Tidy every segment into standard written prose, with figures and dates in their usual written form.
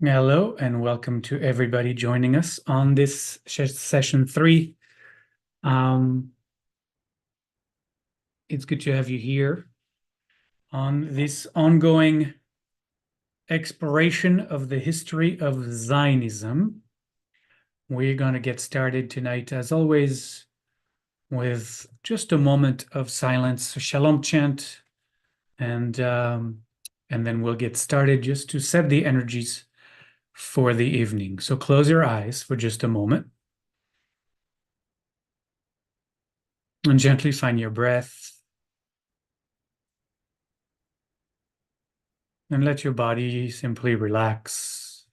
Hello and welcome to everybody joining us on this session 3. It's good to have you here on this ongoing exploration of the history of Zionism. We're going to get started tonight, as always, with just a moment of silence, a shalom chant, and then we'll get started just to set the energies for the evening. So close your eyes for just a moment and gently find your breath and let your body simply relax.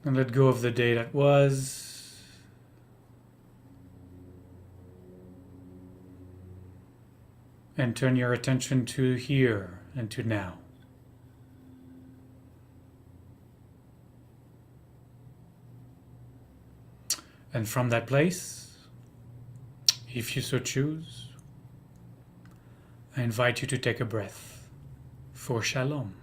And let go of the day that was. And turn your attention to here and to now. And from that place, if you so choose, I invite you to take a breath for shalom.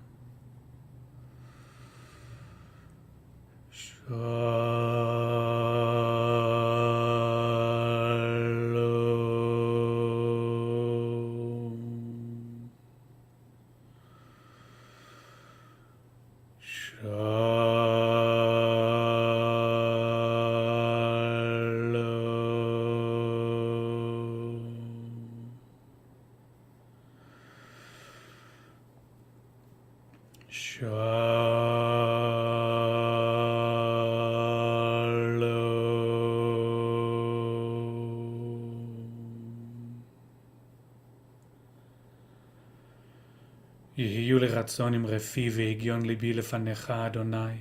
יהיו לרצון עם רפי והגיון ליבי לפניך, אדוני.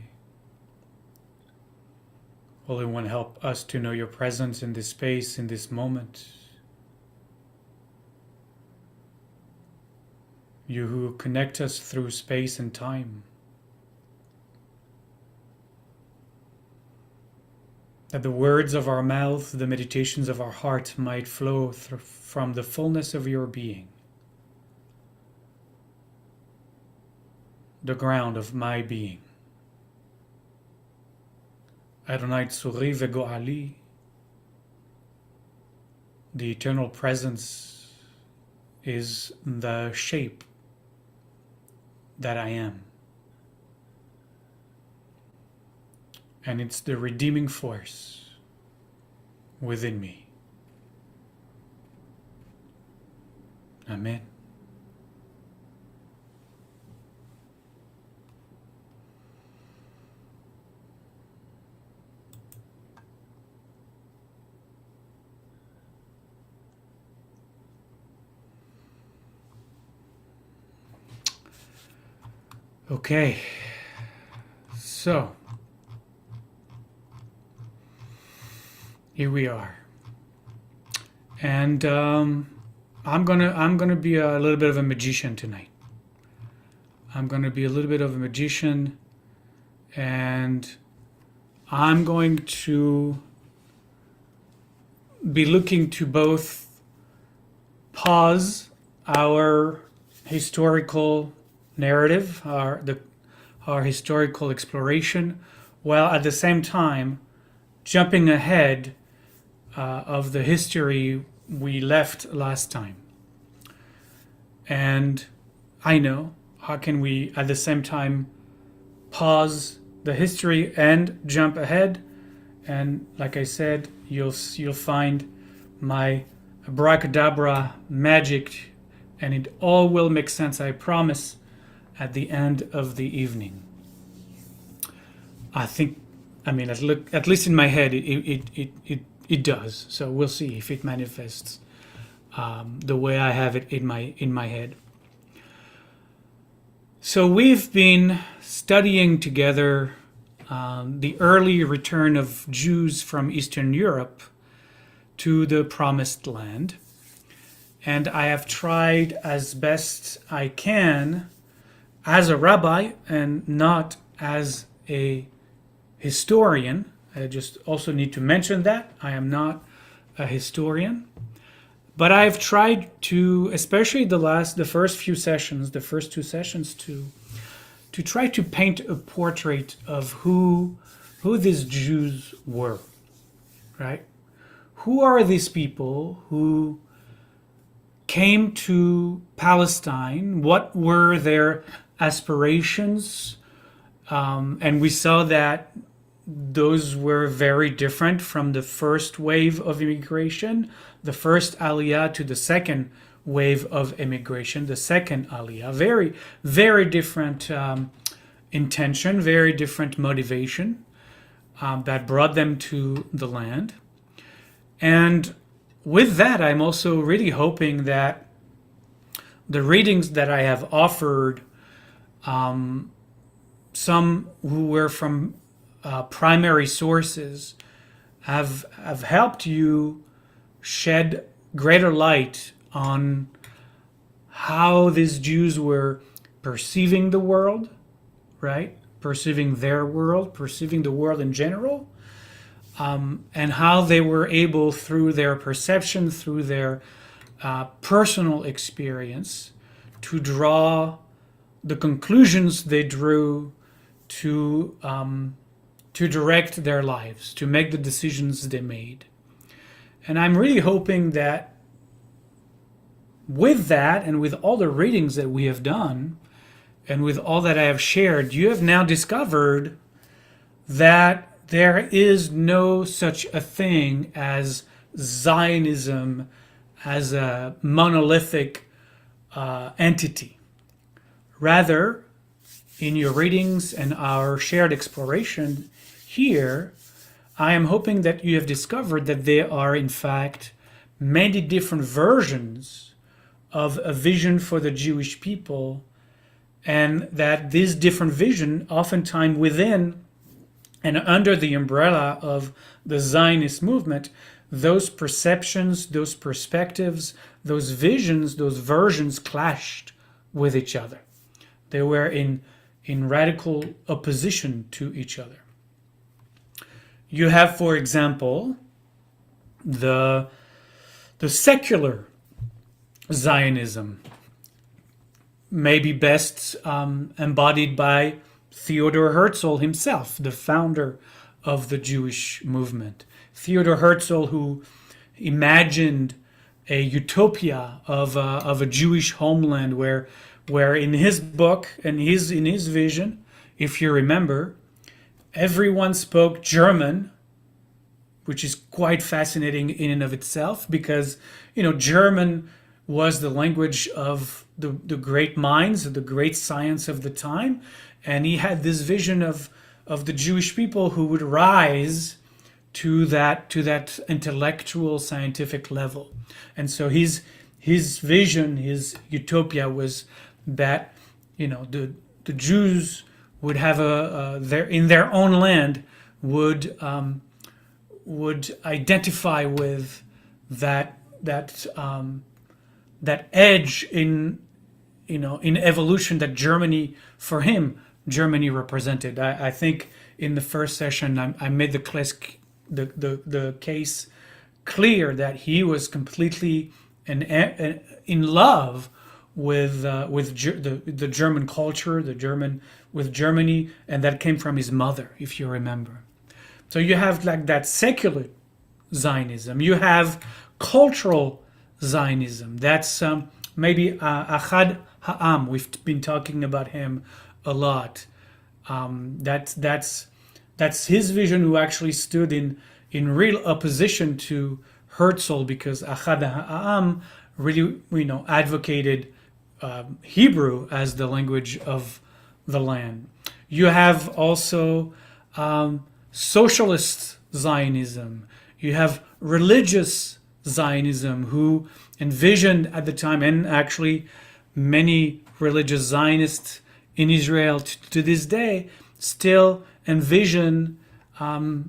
Holy One, help us to know your presence in this space, in this moment. You who connect us through space and time. That the words of our mouth, the meditations of our heart might flow from the fullness of your being. The ground of my being. Adonai Tzuri veGoali, the eternal presence is the shape that I am. And it's the redeeming force within me. Amen. Okay, so here we are, and I'm gonna be a little bit of a magician tonight. I'm gonna be a little bit of a magician, and I'm going to be looking to both pause our historical narrative, our historical exploration, while at the same time jumping ahead of the history we left last time. And I know, how can we at the same time pause the history and jump ahead? And like I said, you'll find my abracadabra magic, and it all will make sense, I promise, at the end of the evening. At least in my head, it does. So we'll see if it manifests the way I have it in my head. So we've been studying together the early return of Jews from Eastern Europe to the Promised Land. And I have tried as best I can, as a rabbi and not as a historian. I just also need to mention that I am not a historian, But I've tried to, especially the first few sessions, the first two sessions, to try to paint a portrait of who these Jews were, right? Who are these people who came to Palestine? What were their aspirations? And we saw that those were very different from the first wave of immigration, the first aliyah, to the second wave of immigration, the second aliyah. Very, very different intention, very different motivation that brought them to the land. And with that, I'm also really hoping that the readings that I have offered, some who were from primary sources, have helped you shed greater light on how these Jews were perceiving the world, right? Perceiving their world, perceiving the world in general, and how they were able, through their perception, through their personal experience, to draw the conclusions they drew to direct their lives, to make the decisions they made. And I'm really hoping that with that, and with all the readings that we have done, and with all that I have shared, you have now discovered that there is no such a thing as Zionism as a monolithic entity. Rather, in your readings and our shared exploration here, I am hoping that you have discovered that there are, in fact, many different versions of a vision for the Jewish people, and that this different vision, oftentimes within and under the umbrella of the Zionist movement, those perceptions, those perspectives, those visions, those versions clashed with each other. They were in radical opposition to each other. You have, for example, the secular Zionism, maybe best embodied by Theodor Herzl himself, the founder of the Jewish movement. Theodor Herzl, who imagined a utopia of a Jewish homeland where in his book and in his vision, if you remember, everyone spoke German, which is quite fascinating in and of itself, because German was the language of the great minds, of the great science of the time, and he had this vision of the Jewish people who would rise to that intellectual, scientific level. And so his vision, his utopia, was that the Jews would have in their own land would identify with that edge in evolution that Germany represented. I think in the first session I made the case clear that he was completely in love with the German culture, with Germany, and that came from his mother, if you remember. So you have like that secular Zionism. You have cultural Zionism. That's maybe Achad Ha'am. We've been talking about him a lot. That's his vision, who actually stood in real opposition to Herzl, because Achad Ha'am really advocated Hebrew as the language of the land. You have also socialist Zionism. You have religious Zionism, who envisioned at the time, and actually many religious Zionists in Israel to this day still envision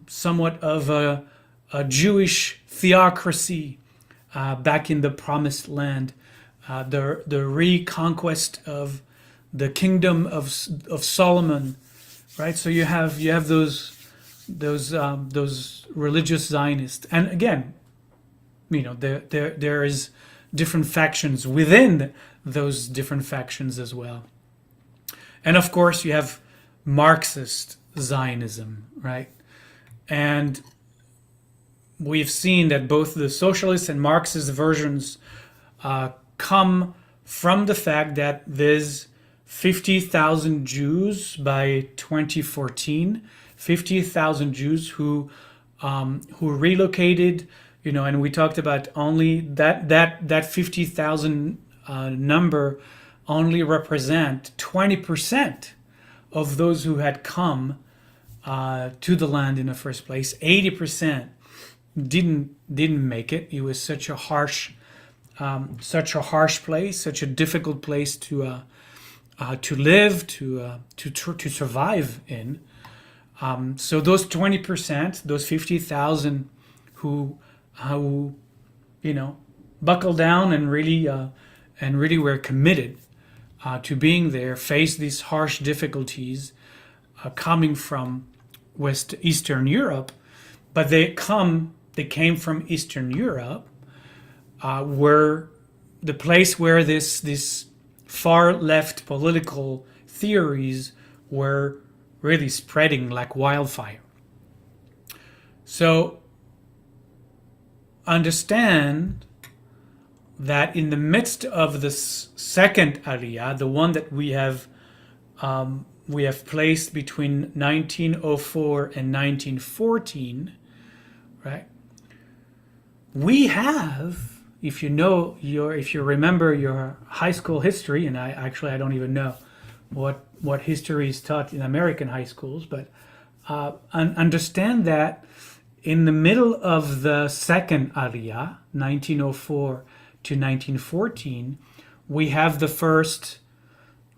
somewhat of a Jewish theocracy back in the Promised Land, the reconquest of the kingdom of Solomon, right? So you have those religious Zionists, and again, there is different factions within those different factions as well. And of course, you have Marxist Zionism, right? And we've seen that both the socialist and Marxist versions come from the fact that there's 50,000 Jews by 2014, 50,000 Jews who relocated, and we talked about only that 50,000 number only represent 20% of those who had come to the land in the first place. 80% didn't make it. It was such a harsh place, such a difficult place to live, to survive in. So those 20%, those 50,000 who buckled down and really were committed to being there, faced these harsh difficulties coming from Eastern Europe, but they came from Eastern Europe, where the place where this far left political theories were really spreading like wildfire. So understand that in the midst of this second Aliyah, the one that we have placed between 1904 and 1914, right? We have, if you remember your high school history, and I don't even know what history is taught in American high schools, but understand that in the middle of the second Aliyah, 1904 to 1914, we have the first,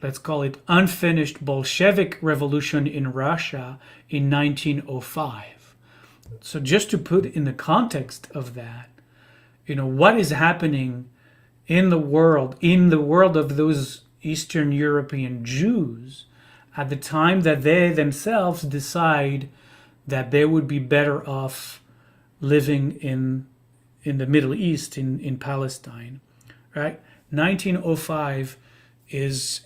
let's call it, unfinished Bolshevik revolution in Russia in 1905. So just to put in the context of that, what is happening in the world of those Eastern European Jews at the time that they themselves decide that they would be better off living in the Middle East, in Palestine, right? 1905 is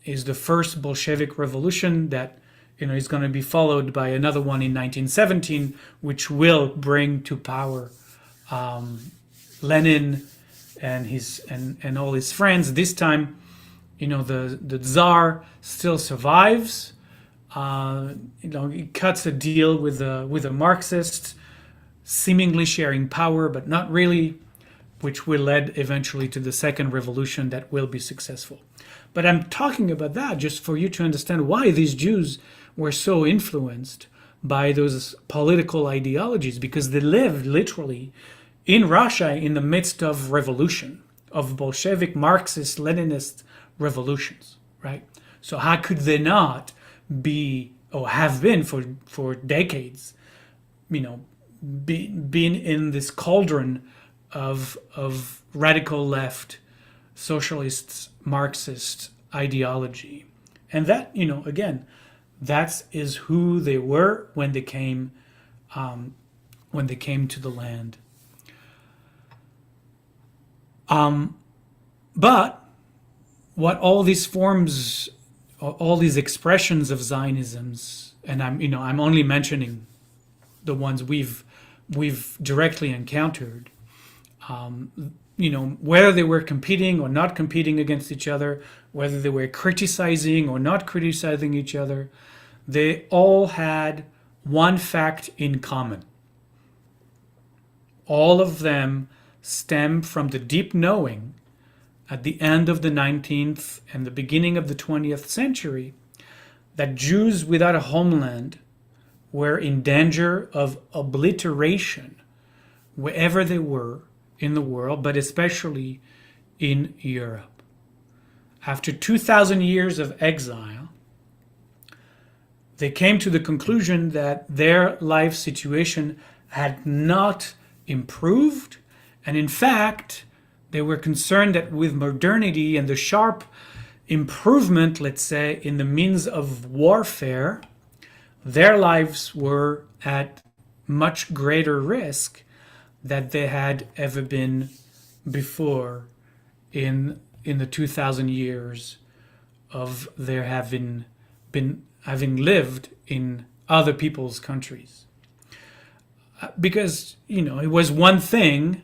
the first Bolshevik revolution that is going to be followed by another one in 1917, which will bring to power Lenin and all his friends. This time, the Tsar still survives. He cuts a deal with the Marxists, seemingly sharing power, but not really, which will lead eventually to the second revolution that will be successful. But I'm talking about that just for you to understand why these Jews were so influenced by those political ideologies, because they lived literally in Russia in the midst of revolution, of Bolshevik, Marxist, Leninist revolutions, right? So how could they not be, or have been for decades, being in this cauldron of radical left, socialist, Marxist ideology? And that, again, that is who they were when they came to the land. But what all these forms, all these expressions of Zionisms, and I'm only mentioning the ones we've directly encountered, whether they were competing or not competing against each other, whether they were criticizing or not criticizing each other, they all had one fact in common. All of them stem from the deep knowing at the end of the 19th and the beginning of the 20th century that Jews without a homeland were in danger of obliteration wherever they were in the world, but especially in Europe. After 2,000 years of exile, they came to the conclusion that their life situation had not improved, and in fact, they were concerned that with modernity and the sharp improvement, let's say, in the means of warfare, their lives were at much greater risk that there had ever been before in the 2,000 years of their having lived in other people's countries. Because, it was one thing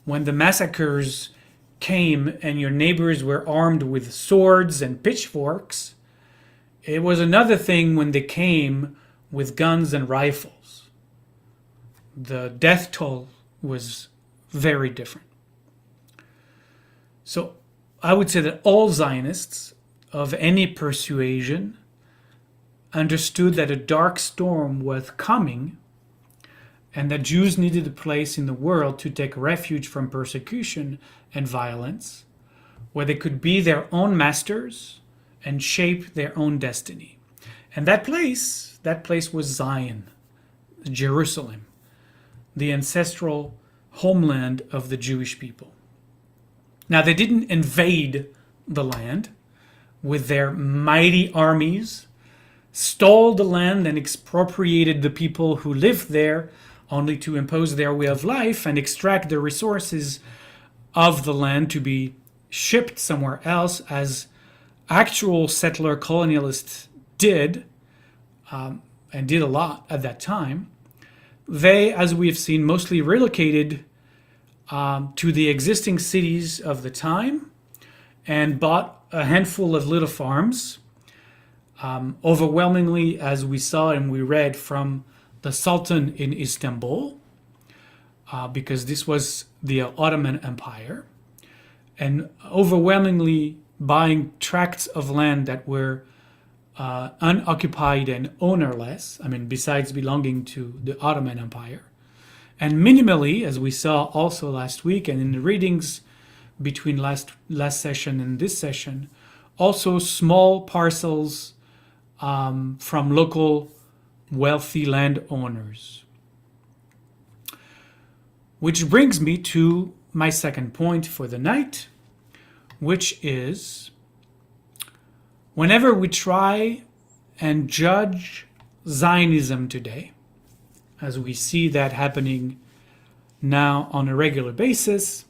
when the massacres came and your neighbors were armed with swords and pitchforks. It was another thing when they came with guns and rifles. The death toll was very different. So I would say that all Zionists of any persuasion understood that a dark storm was coming and that Jews needed a place in the world to take refuge from persecution and violence, where they could be their own masters and shape their own destiny. And that place was Zion, Jerusalem, the ancestral homeland of the Jewish people. Now, they didn't invade the land with their mighty armies, stole the land and expropriated the people who lived there, only to impose their way of life and extract the resources of the land to be shipped somewhere else, as actual settler colonialists did, and did a lot at that time. They, as we have seen, mostly relocated to the existing cities of the time and bought a handful of little farms, overwhelmingly, as we saw and we read, from the Sultan in Istanbul, because this was the Ottoman Empire, and overwhelmingly buying tracts of land that were unoccupied and ownerless, besides belonging to the Ottoman Empire. And minimally, as we saw also last week and in the readings between last session and this session, also small parcels from local wealthy landowners. Which brings me to my second point for the night, which is whenever we try and judge Zionism today, as we see that happening now on a regular basis,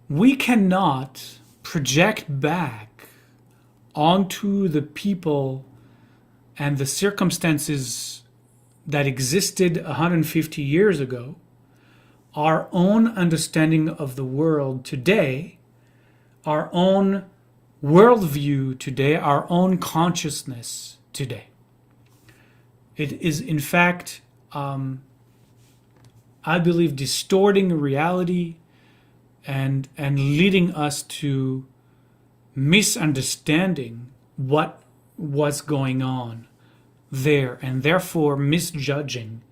we cannot project back onto the people and the circumstances that existed 150 years ago our own understanding of the world today, our own worldview today, our own consciousness today. It is, in fact, I believe, distorting reality and leading us to misunderstanding what was going on there, and therefore misjudging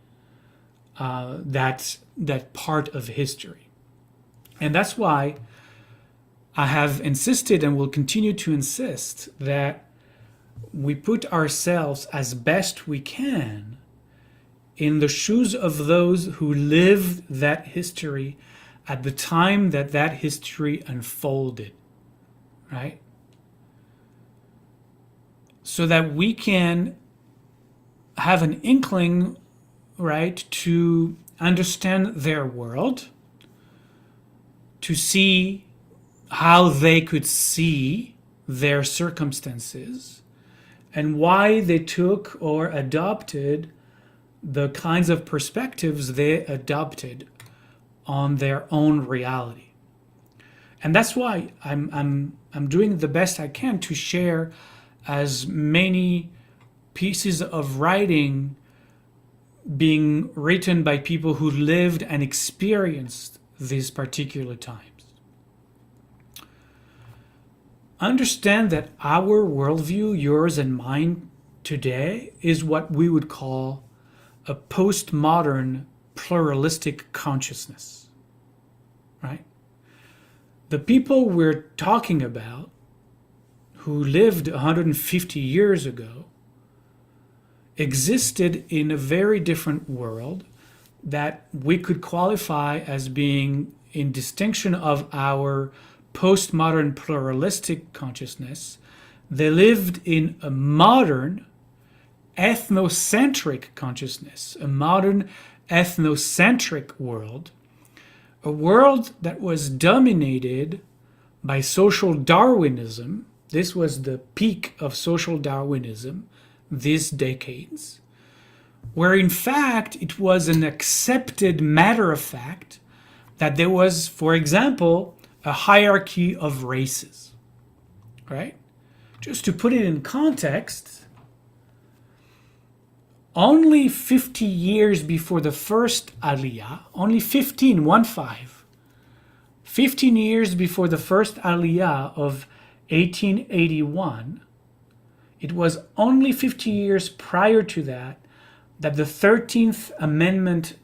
that part of history. And that's why I have insisted and will continue to insist that we put ourselves as best we can in the shoes of those who lived that history at the time that history unfolded, right? So that we can have an inkling, right, to understand their world, to see how they could see their circumstances, and why they took or adopted the kinds of perspectives they adopted on their own reality. And that's why I'm doing the best I can to share as many pieces of writing being written by people who lived and experienced these particular times. Understand that our worldview, yours and mine today, is what we would call a postmodern pluralistic consciousness, right? The people we're talking about who lived 150 years ago existed in a very different world that we could qualify as being in distinction of our postmodern pluralistic consciousness. They lived in a modern ethnocentric consciousness, a modern ethnocentric world, a world that was dominated by social Darwinism. This was the peak of social Darwinism, these decades, where in fact it was an accepted matter of fact that there was, for example, a hierarchy of races, right? Just to put it in context, only 50 years before the first Aliyah, only 15 years before the first Aliyah of 1881, it was only 50 years prior to that that the 13th Amendment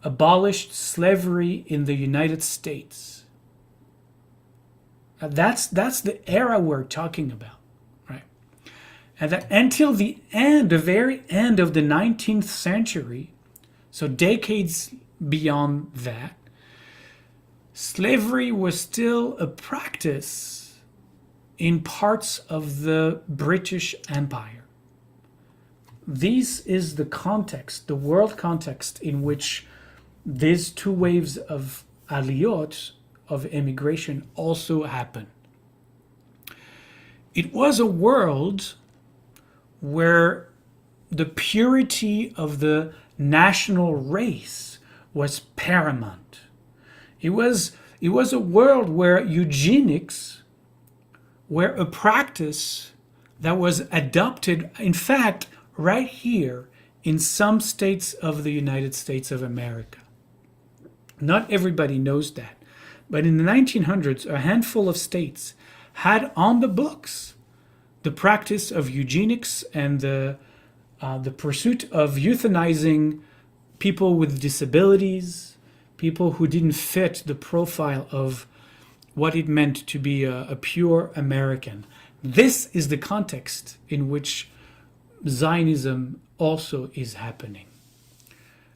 abolished slavery in the United States. Now that's the era we're talking about, right? And that until the very end of the 19th century, so decades beyond that, slavery was still a practice in parts of the British Empire. This is the context, the world context in which these two waves of aliyot, of immigration, also happen. It was a world where the purity of the national race was paramount. It was a world where eugenics were a practice that was adopted, in fact, right here in some states of the United States of America. Not everybody knows that, but in the 1900s, a handful of states had on the books the practice of eugenics and the pursuit of euthanizing people with disabilities, people who didn't fit the profile of what it meant to be a pure American. This is the context in which Zionism also is happening.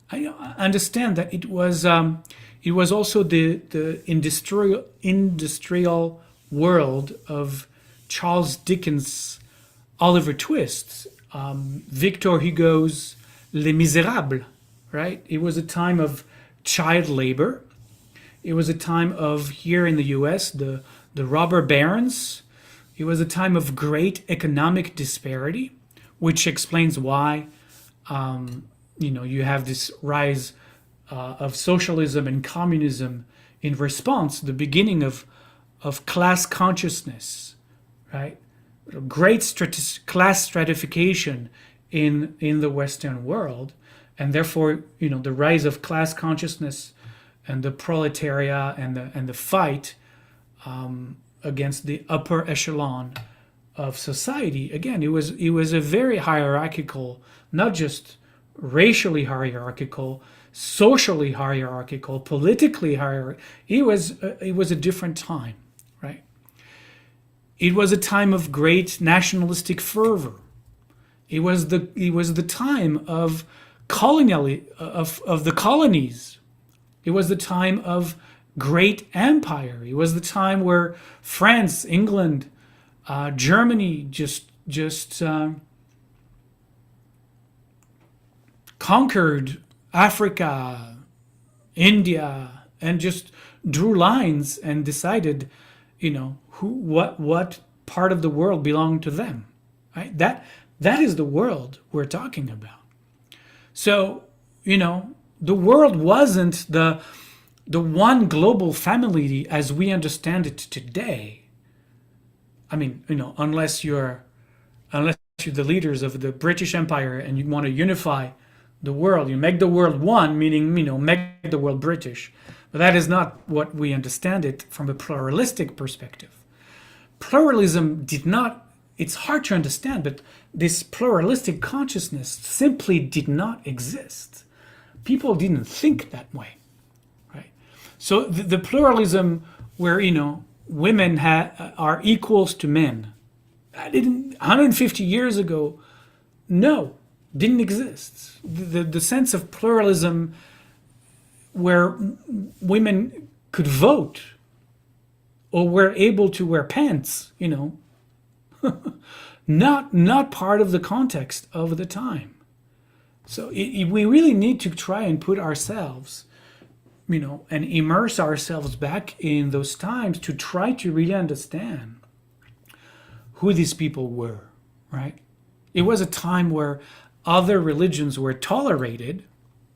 I understand that it was also the industrial world of Charles Dickens' Oliver Twist, Victor Hugo's Les Miserables, right? It was a time of child labor. It was a time of, here in the US, the robber barons. It was a time of great economic disparity, which explains why you have this rise of socialism and communism in response, the beginning of class consciousness, right? Great class stratification in the Western world, and therefore, the rise of class consciousness and the proletariat and the fight against the upper echelon of society. Again, it was a very hierarchical, not just racially hierarchical, socially hierarchical, politically hierarchical. It was a different time, right? It was a time of great nationalistic fervor. It was the time of of the colonies. It was the time of great empire. It was the time where France, England, Germany just conquered Africa, India, and just drew lines and decided, what part of the world belonged to them. Right? That is the world we're talking about. So, the world wasn't the one global family as we understand it today. I mean, unless you're the leaders of the British Empire and you want to unify the world, you make the world one, meaning, make the world British. But that is not what we understand it from a pluralistic perspective. Pluralism it's hard to understand, but this pluralistic consciousness simply did not exist. People didn't think that way, right? So the pluralism where, women are equals to men, that didn't, 150 years ago, didn't exist. The sense of pluralism where women could vote or were able to wear pants, not part of the context of the time. So we really need to try and put ourselves, and immerse ourselves back in those times to try to really understand who these people were, right? It was a time where other religions were tolerated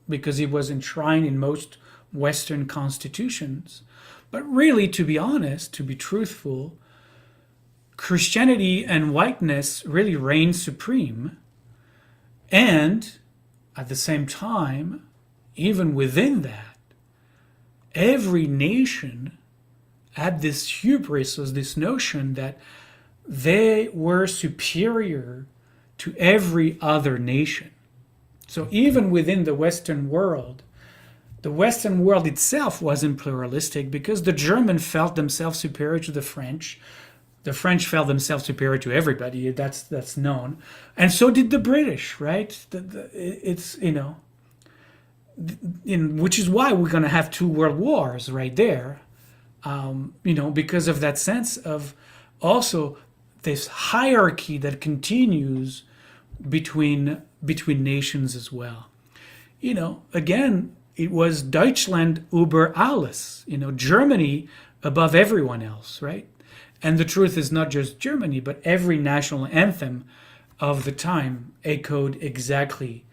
because it was enshrined in most Western constitutions. But really, to be honest, to be truthful, Christianity and whiteness really reigned supreme. And at the same time, even within that, every nation had this hubris, or this notion that they were superior to every other nation. So even within the Western world itself wasn't pluralistic because the Germans felt themselves superior to the French. The French felt themselves superior to everybody. That's known, and so did the British, right? It's which is why we're going to have two world wars right there, because of that sense of also this hierarchy that continues between nations as well. Again, it was Deutschland über alles, Germany above everyone else, right? And the truth is not just Germany, but every national anthem of the time echoed exactly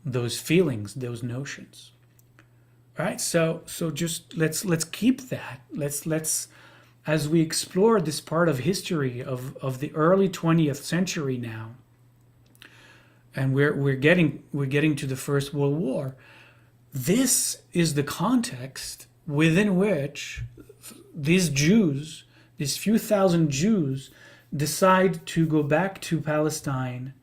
those feelings, those notions. Right? So just let's keep that. Let's as we explore this part of history of the early 20th century now, and we're getting to the First World War. This is the context within which these Jews, these few thousand Jews, decide to go back to Palestine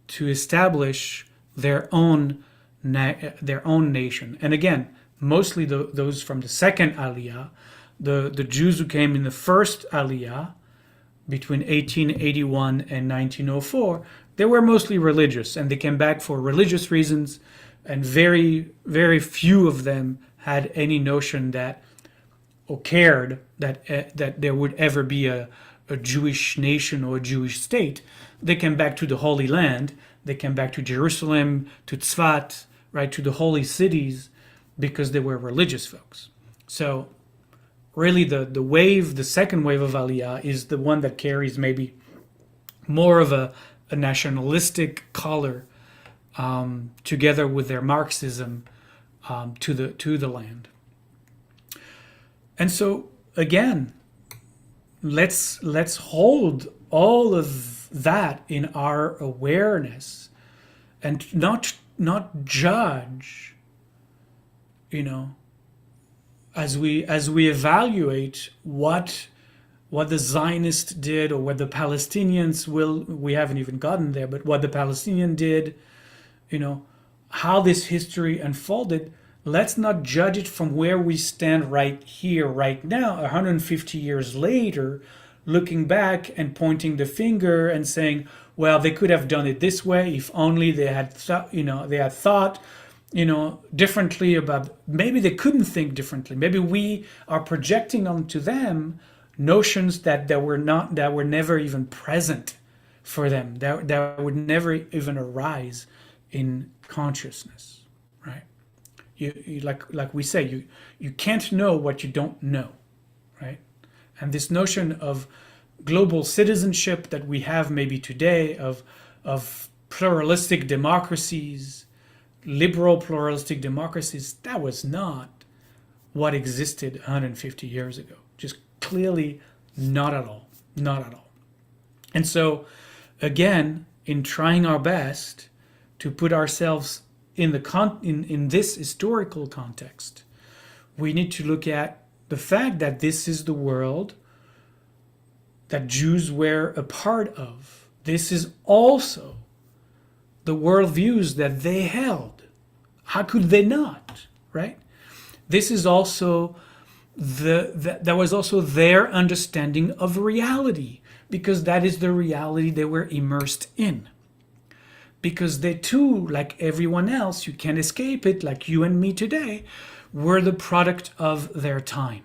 to establish their own nation. And again, mostly those from the second Aliyah, the Jews who came in the first Aliyah between 1881 and 1904, they were mostly religious, and they came back for religious reasons, and very, very few of them had any notion that, or cared that there would ever be a Jewish nation or a Jewish state. They came back to the Holy Land. They came back to Jerusalem, to Tzfat, right, to the holy cities, because they were religious folks. So really the second wave of Aliyah is the one that carries maybe more of a nationalistic color, together with their Marxism, to the land. And so again, let's hold all of that in our awareness, and not judge, as we evaluate what the Zionists did, or what the Palestinians we haven't even gotten there, but what the Palestinian did, how this history unfolded. Let's not judge it from where we stand right here, right now, 150 years later, looking back and pointing the finger and saying, well, they could have done it this way if only they had thought differently about. Maybe they couldn't think differently. Maybe we are projecting onto them notions that were never even present for them, that would never even arise in consciousness, right? You like we say, you can't know what you don't know, right? And this notion of global citizenship that we have maybe today, of pluralistic democracies, liberal pluralistic democracies, that was not what existed 150 years ago. Just clearly not at all. Not at all. And so, again, in trying our best to put ourselves in this historical context, we need to look at the fact that this is the world that Jews were a part of. This is also the worldviews that they held. How could they not, right? This is also that was also their understanding of reality, because that is the reality they were immersed in. Because they too, like everyone else, you can't escape it, like you and me today, were the product of their time.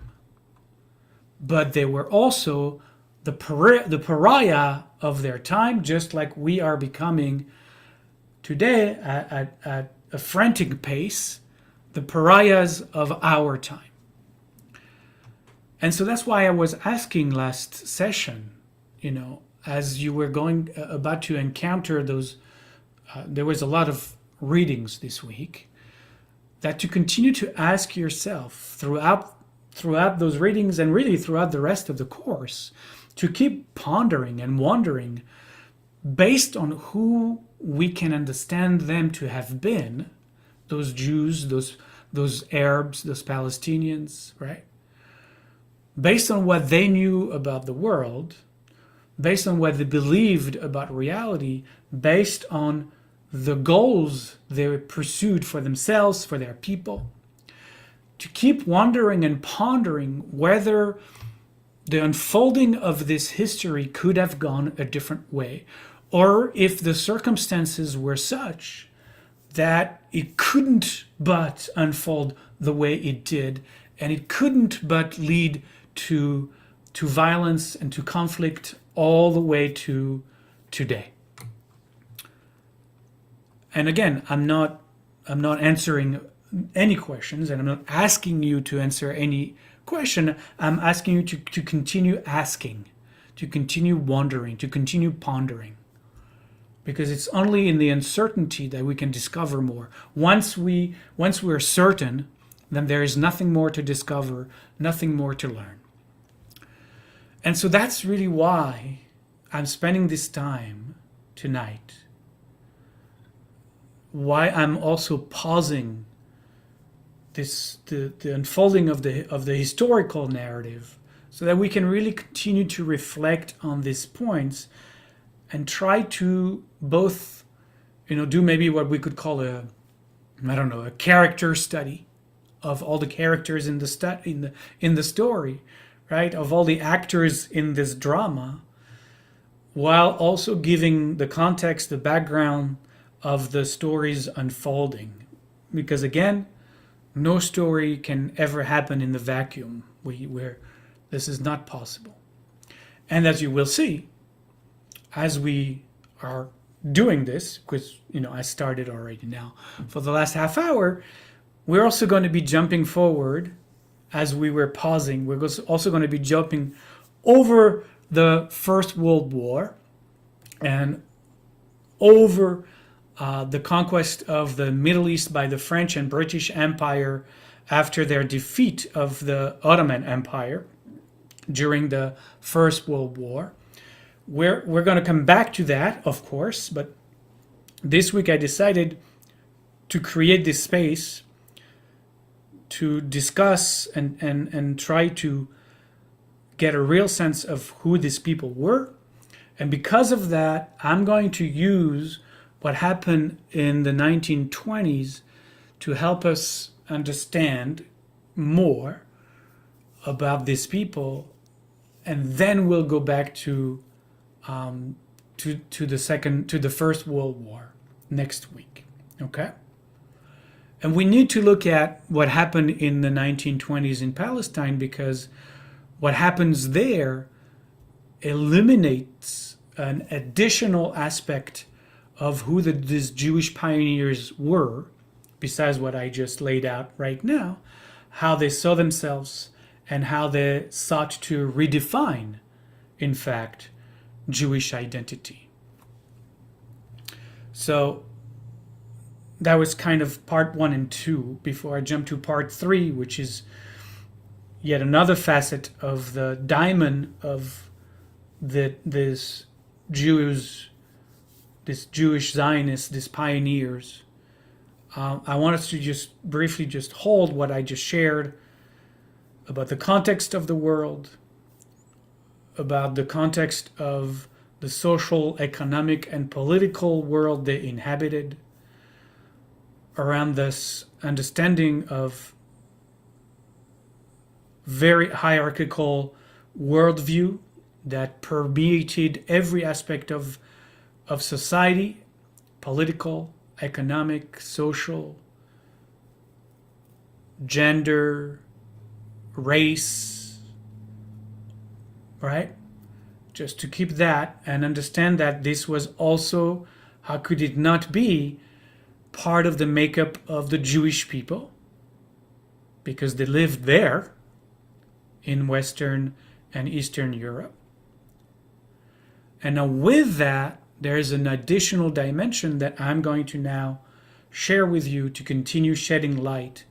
But they were also the pariah of their time, just like we are becoming today at a frantic pace, the pariahs of our time. And so that's why I was asking last session, as you were about to encounter those, there was a lot of readings this week, that to continue to ask yourself throughout those readings and really throughout the rest of the course, to keep pondering and wondering based on who we can understand them to have been, those Jews, those Arabs, those Palestinians, right? Based on what they knew about the world, based on what they believed about reality, based on the goals they pursued for themselves, for their people, to keep wondering and pondering whether the unfolding of this history could have gone a different way, or if the circumstances were such that it couldn't but unfold the way it did, and it couldn't but lead to violence and to conflict all the way to today. And again, I'm not answering any questions, and I'm not asking you to answer any question. I'm asking you to continue asking, to continue wondering, to continue pondering. Because it's only in the uncertainty that we can discover more. Once we're certain, then there is nothing more to discover, nothing more to learn. And so that's really why I'm spending this time tonight. Why I'm also pausing the unfolding of the historical narrative, so that we can really continue to reflect on these points and try to both, do maybe what we could call a character study of all the characters in the story, right? Of all the actors in this drama, while also giving the context, the background of the stories unfolding. Because again, no story can ever happen in the vacuum where this is not possible. And as you will see, as we are doing this, because I started already now for the last half hour, we're also going to be jumping forward as we were pausing. We're also going to be jumping over the First World War and over the conquest of the Middle East by the French and British Empire after their defeat of the Ottoman Empire during the First World War. We're going to come back to that, of course, but this week I decided to create this space to discuss and try to get a real sense of who these people were. And because of that, I'm going to use what happened in the 1920s to help us understand more about these people, and then we'll go back to the First World War next week. Okay? And we need to look at what happened in the 1920s in Palestine, because what happens there eliminates an additional aspect of who these Jewish pioneers were, besides what I just laid out right now, how they saw themselves and how they sought to redefine, in fact, Jewish identity. So that was kind of part 1 and 2 before I jump to part 3, which is yet another facet of the diamond of this Jewish Zionists, these pioneers. I want us to just briefly just hold what I just shared about the context of the world, about the context of the social, economic, and political world they inhabited, around this understanding of very hierarchical worldview that permeated every aspect of society, political, economic, social, gender, race, right? Just to keep that and understand that this was also How could it not be part of the makeup of the Jewish people? Because they lived there in Western and Eastern Europe. And now with that, there's an additional dimension that I'm going to now share with you to continue shedding light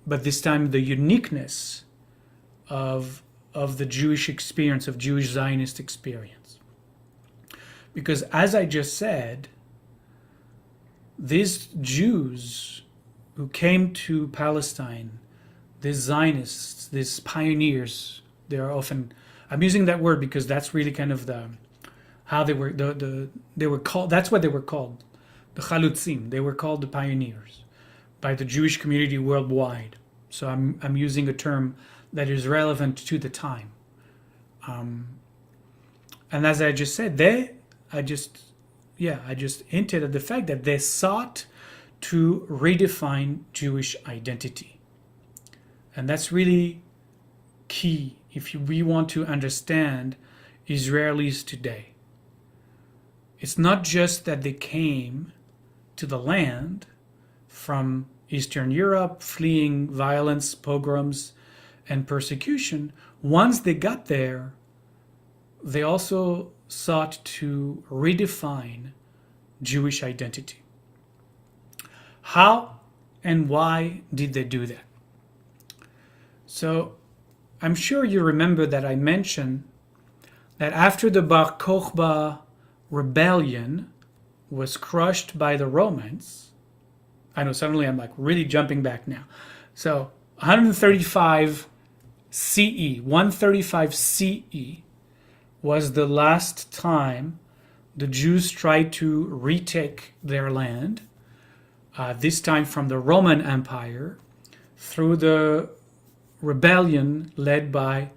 but this time the uniqueness of the Jewish experience, of Jewish Zionist experience. Because as I just said, these Jews who came to Palestine, these Zionists, these pioneers, they are often, I'm using that word because that's really kind of how they were, they were called, that's what they were called, the Chalutzim, they were called the pioneers by the Jewish community worldwide. So I'm using a term that is relevant to the time. And as I just said, I just hinted at the fact that they sought to redefine Jewish identity. And that's really key if we want to understand Israelis today. It's not just that they came to the land from Eastern Europe, fleeing violence, pogroms, and persecution. Once they got there, they also sought to redefine Jewish identity. How and why did they do that? So I'm sure you remember that I mentioned that after the Bar Kokhba rebellion was crushed by the Romans, I know suddenly I'm like really jumping back now. So 135 CE, 135 CE was the last time the Jews tried to retake their land, this time from the Roman Empire, through the rebellion led by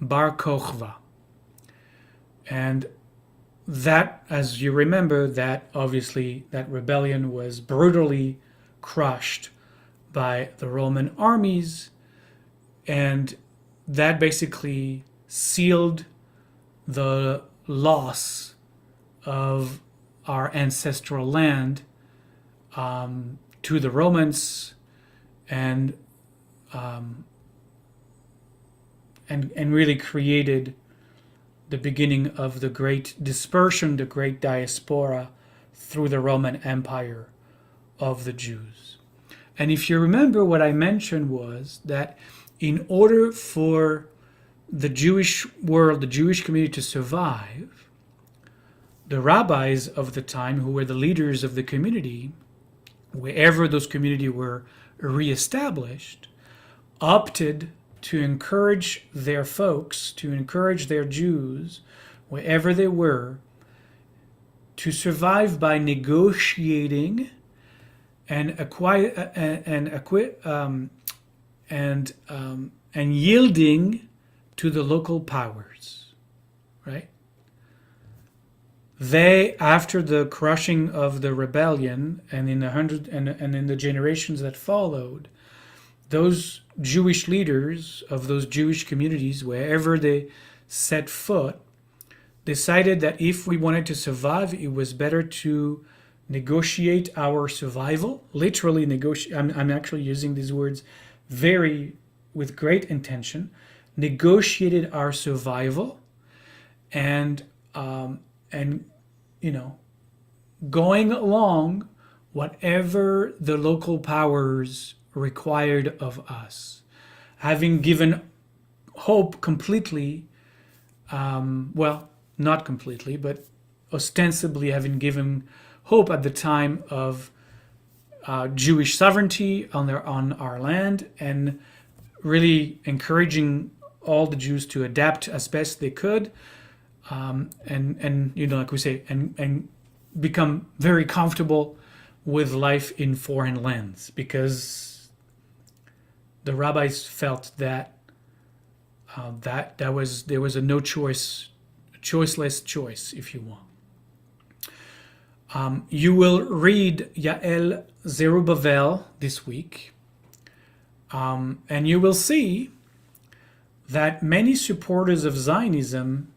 Bar Kokhba. And that, as you remember, that obviously that rebellion was brutally crushed by the Roman armies, and that basically sealed the loss of our ancestral land to the Romans, and really created the beginning of the great dispersion, the great diaspora through the Roman Empire of the Jews. And if you remember, what I mentioned was that in order for the Jewish world, the Jewish community to survive, the rabbis of the time, who were the leaders of the community, wherever those communities were reestablished, opted to encourage their folks, to encourage their Jews, wherever they were, to survive by negotiating and yielding to the local powers, right? They, after the crushing of the rebellion, and in the generations that followed, those Jewish leaders of those Jewish communities, wherever they set foot, decided that if we wanted to survive, it was better to negotiate our survival. Literally negotiate. I'm actually using these words with great intention. Negotiated our survival, and going along whatever the local powers required of us, having given hope completely, not completely, but ostensibly having given hope at the time of Jewish sovereignty on our land, and really encouraging all the Jews to adapt as best they could, like we say, and become very comfortable with life in foreign lands, because the rabbis felt that there was a no choice, choiceless choice, if you want. You will read Yael Zerubbabel this week, and you will see that many supporters of Zionism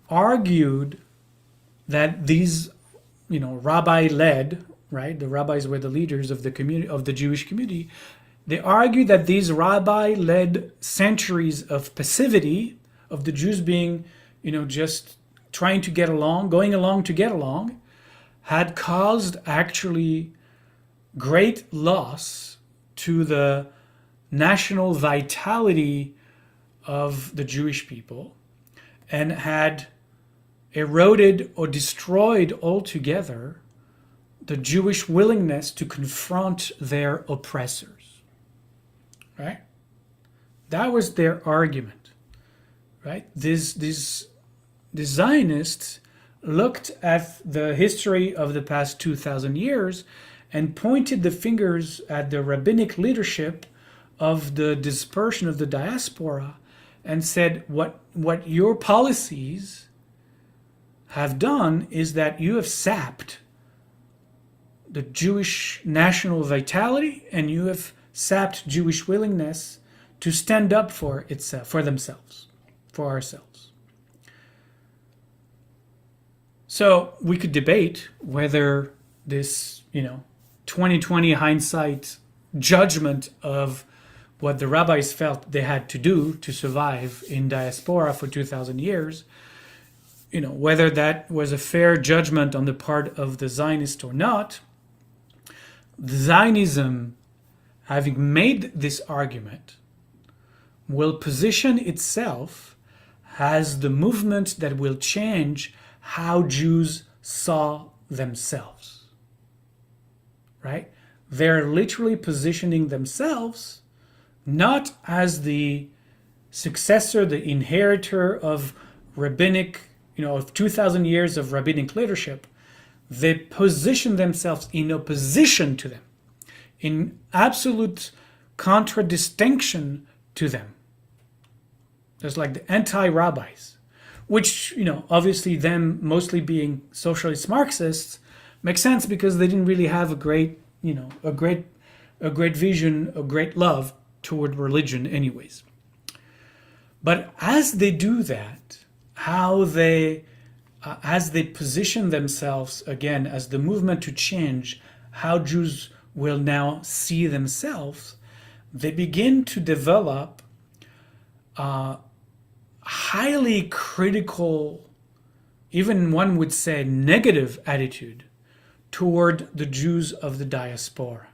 argued that these, rabbi-led, right? The rabbis were the leaders of the community, of the Jewish community. They argue that these rabbi-led centuries of passivity, of the Jews being, just trying to get along, going along to get along, had caused actually great loss to the national vitality of the Jewish people, and had eroded or destroyed altogether the Jewish willingness to confront their oppressors. Right? That was their argument. Right? These Zionists looked at the history of the past 2,000 years and pointed the fingers at the rabbinic leadership of the dispersion of the diaspora and said, what your policies have done is that you have sapped the Jewish national vitality, and you have sapped Jewish willingness to stand up for itself, for themselves, for ourselves. So we could debate whether this, 2020 hindsight judgment of what the rabbis felt they had to do to survive in diaspora for 2,000 years, whether that was a fair judgment on the part of the Zionists or not. Zionism, having made this argument, will position itself as the movement that will change how Jews saw themselves. Right? They're literally positioning themselves not as the successor, the inheritor of rabbinic, of 2,000 years of rabbinic leadership. They position themselves in opposition to them, in absolute contradistinction to them. There's like the anti-rabbis, which, obviously them mostly being socialist Marxists, makes sense because they didn't really have a great vision, a great love toward religion anyways. But as they do that, as they position themselves again as the movement to change how Jews will now see themselves, they begin to develop a highly critical, even one would say negative attitude toward the Jews of the diaspora.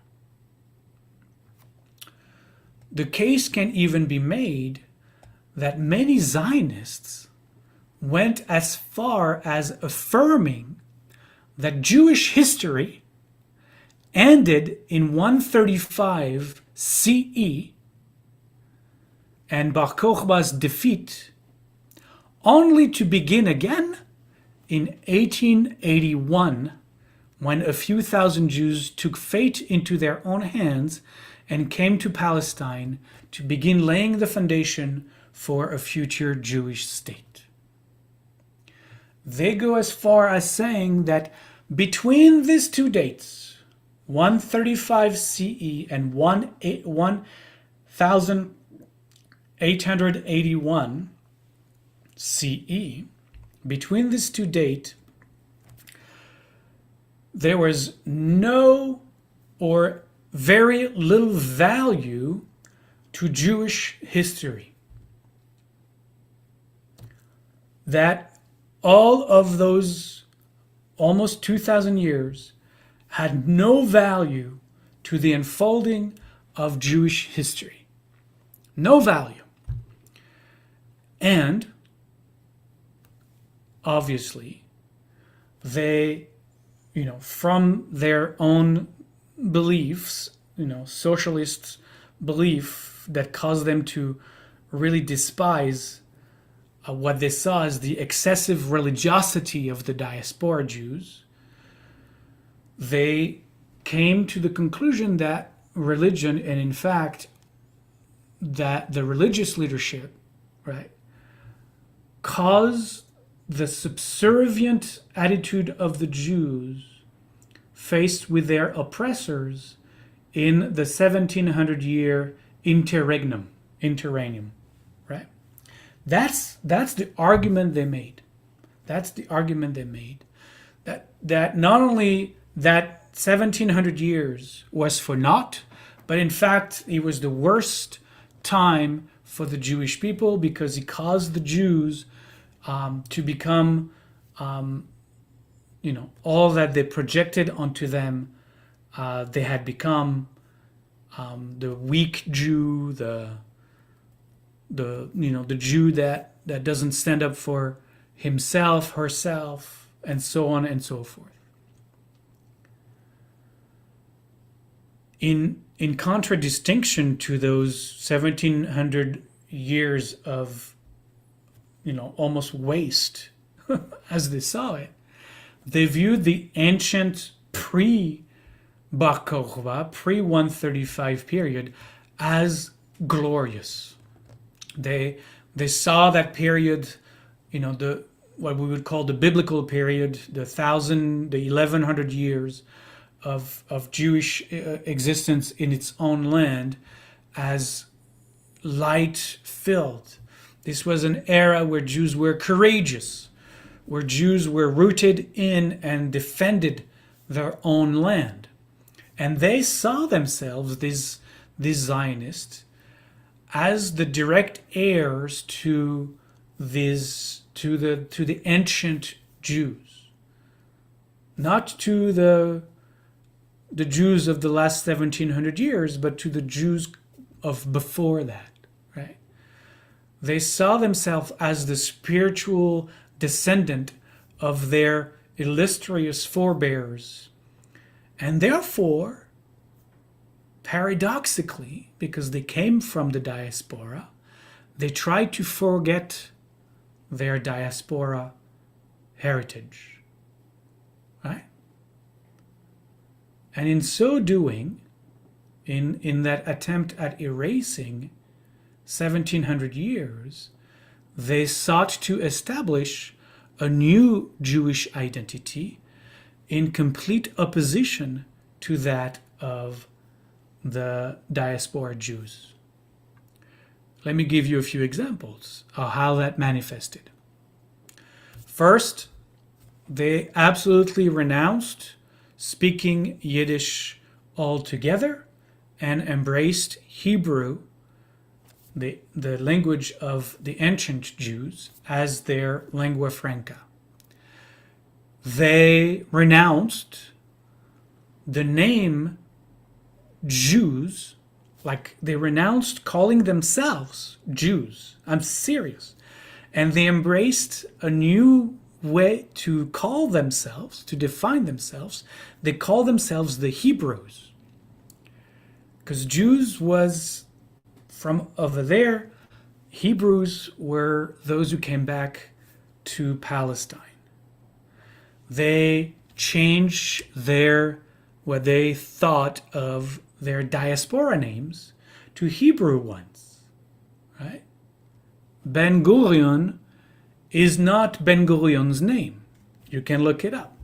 The case can even be made that many Zionists went as far as affirming that Jewish history ended in 135 CE and Bar Kokhba's defeat, only to begin again in 1881, when a few thousand Jews took fate into their own hands and came to Palestine to begin laying the foundation for a future Jewish state. They go as far as saying that between these two dates, 135 CE and 1881 CE, between these two dates, there was no or very little value to Jewish history. That all of those almost 2,000 years had no value to the unfolding of Jewish history. No value. And obviously, they, from their own beliefs, socialist belief that caused them to really despise what they saw as the excessive religiosity of the diaspora Jews, they came to the conclusion that religion, and in fact, that the religious leadership, right, caused the subservient attitude of the Jews faced with their oppressors in the 1700-year interregnum, right? That's the argument they made. That's the argument they made. that not only that 1700 years was for naught, but in fact it was the worst time for the Jewish people because he caused the Jews to become, all that they projected onto them. They had become the weak Jew, the Jew that doesn't stand up for himself, herself, and so on and so forth. In contradistinction to those 1700 years of almost waste as they saw it, they viewed the ancient pre-Bar Kokhba, pre-135 period as glorious. They saw that period, the what we would call the biblical period, the 1100 years of Jewish existence in its own land, as light filled. This was an era where Jews were courageous, where Jews were rooted in and defended their own land. And they saw themselves, these Zionists, as the direct heirs to the ancient Jews, not to the Jews of the last 1700 years, but to the Jews of before that, right? They saw themselves as the spiritual descendant of their illustrious forebears. And therefore, paradoxically, because they came from the diaspora, they tried to forget their diaspora heritage, right? And in so doing, in that attempt at erasing 1700 years, they sought to establish a new Jewish identity in complete opposition to that of the diaspora Jews. Let me give you a few examples of how that manifested. First, they absolutely renounced speaking Yiddish altogether and embraced Hebrew, the language of the ancient Jews, as their lingua franca. They renounced the name Jews, like they renounced calling themselves Jews. I'm serious. And they embraced a new way to call themselves, to define themselves. They call themselves the Hebrews. Because Jews was from over there, Hebrews were those who came back to Palestine. They changed what they thought of their diaspora names to Hebrew ones, right? Ben Gurion is not Ben Gurion's name. You can look it up.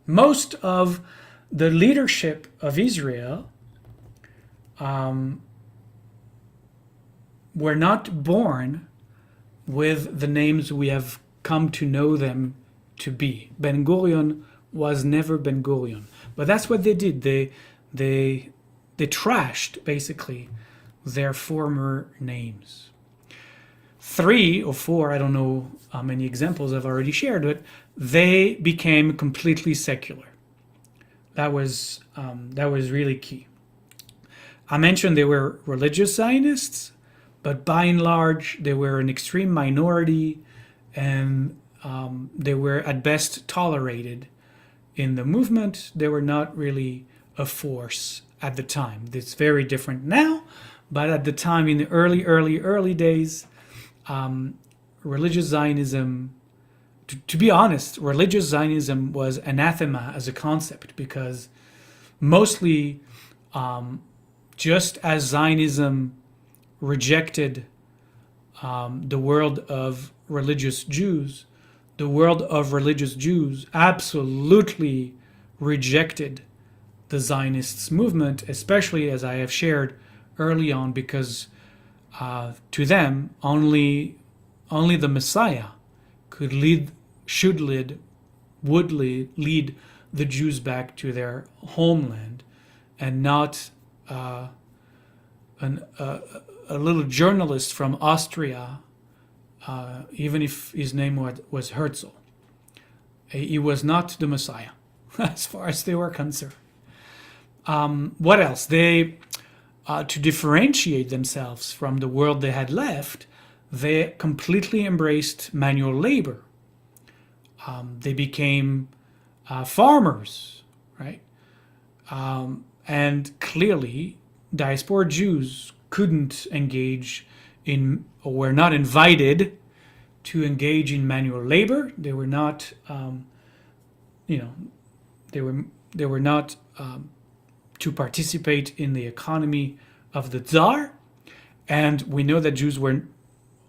Most of the leadership of Israel were not born with the names we have come to know them to be. Ben Gurion was never Ben Gurion. But that's what they did. They trashed, basically, their former names. 3 or 4, I don't know how many examples I've already shared, but they became completely secular. That was really key. I mentioned they were religious Zionists, but by and large, they were an extreme minority, and they were at best tolerated in the movement. They were not really a force at the time. It's very different now, but at the time, in the early days, religious Zionism, to be honest, religious Zionism was anathema as a concept, because mostly, just as Zionism rejected the world of religious Jews, the world of religious Jews absolutely rejected the Zionists movement, especially, as I have shared early on, because to them only the Messiah should lead would lead the Jews back to their homeland, and not a little journalist from Austria, even if his name was Herzl. He was not the Messiah, as far as they were concerned. What else? They, to differentiate themselves from the world they had left, they completely embraced manual labor. They became farmers, right? And clearly, diaspora Jews couldn't engage in, or were not invited to engage in manual labor. They were not, they were not to participate in the economy of the Tsar. And we know that Jews were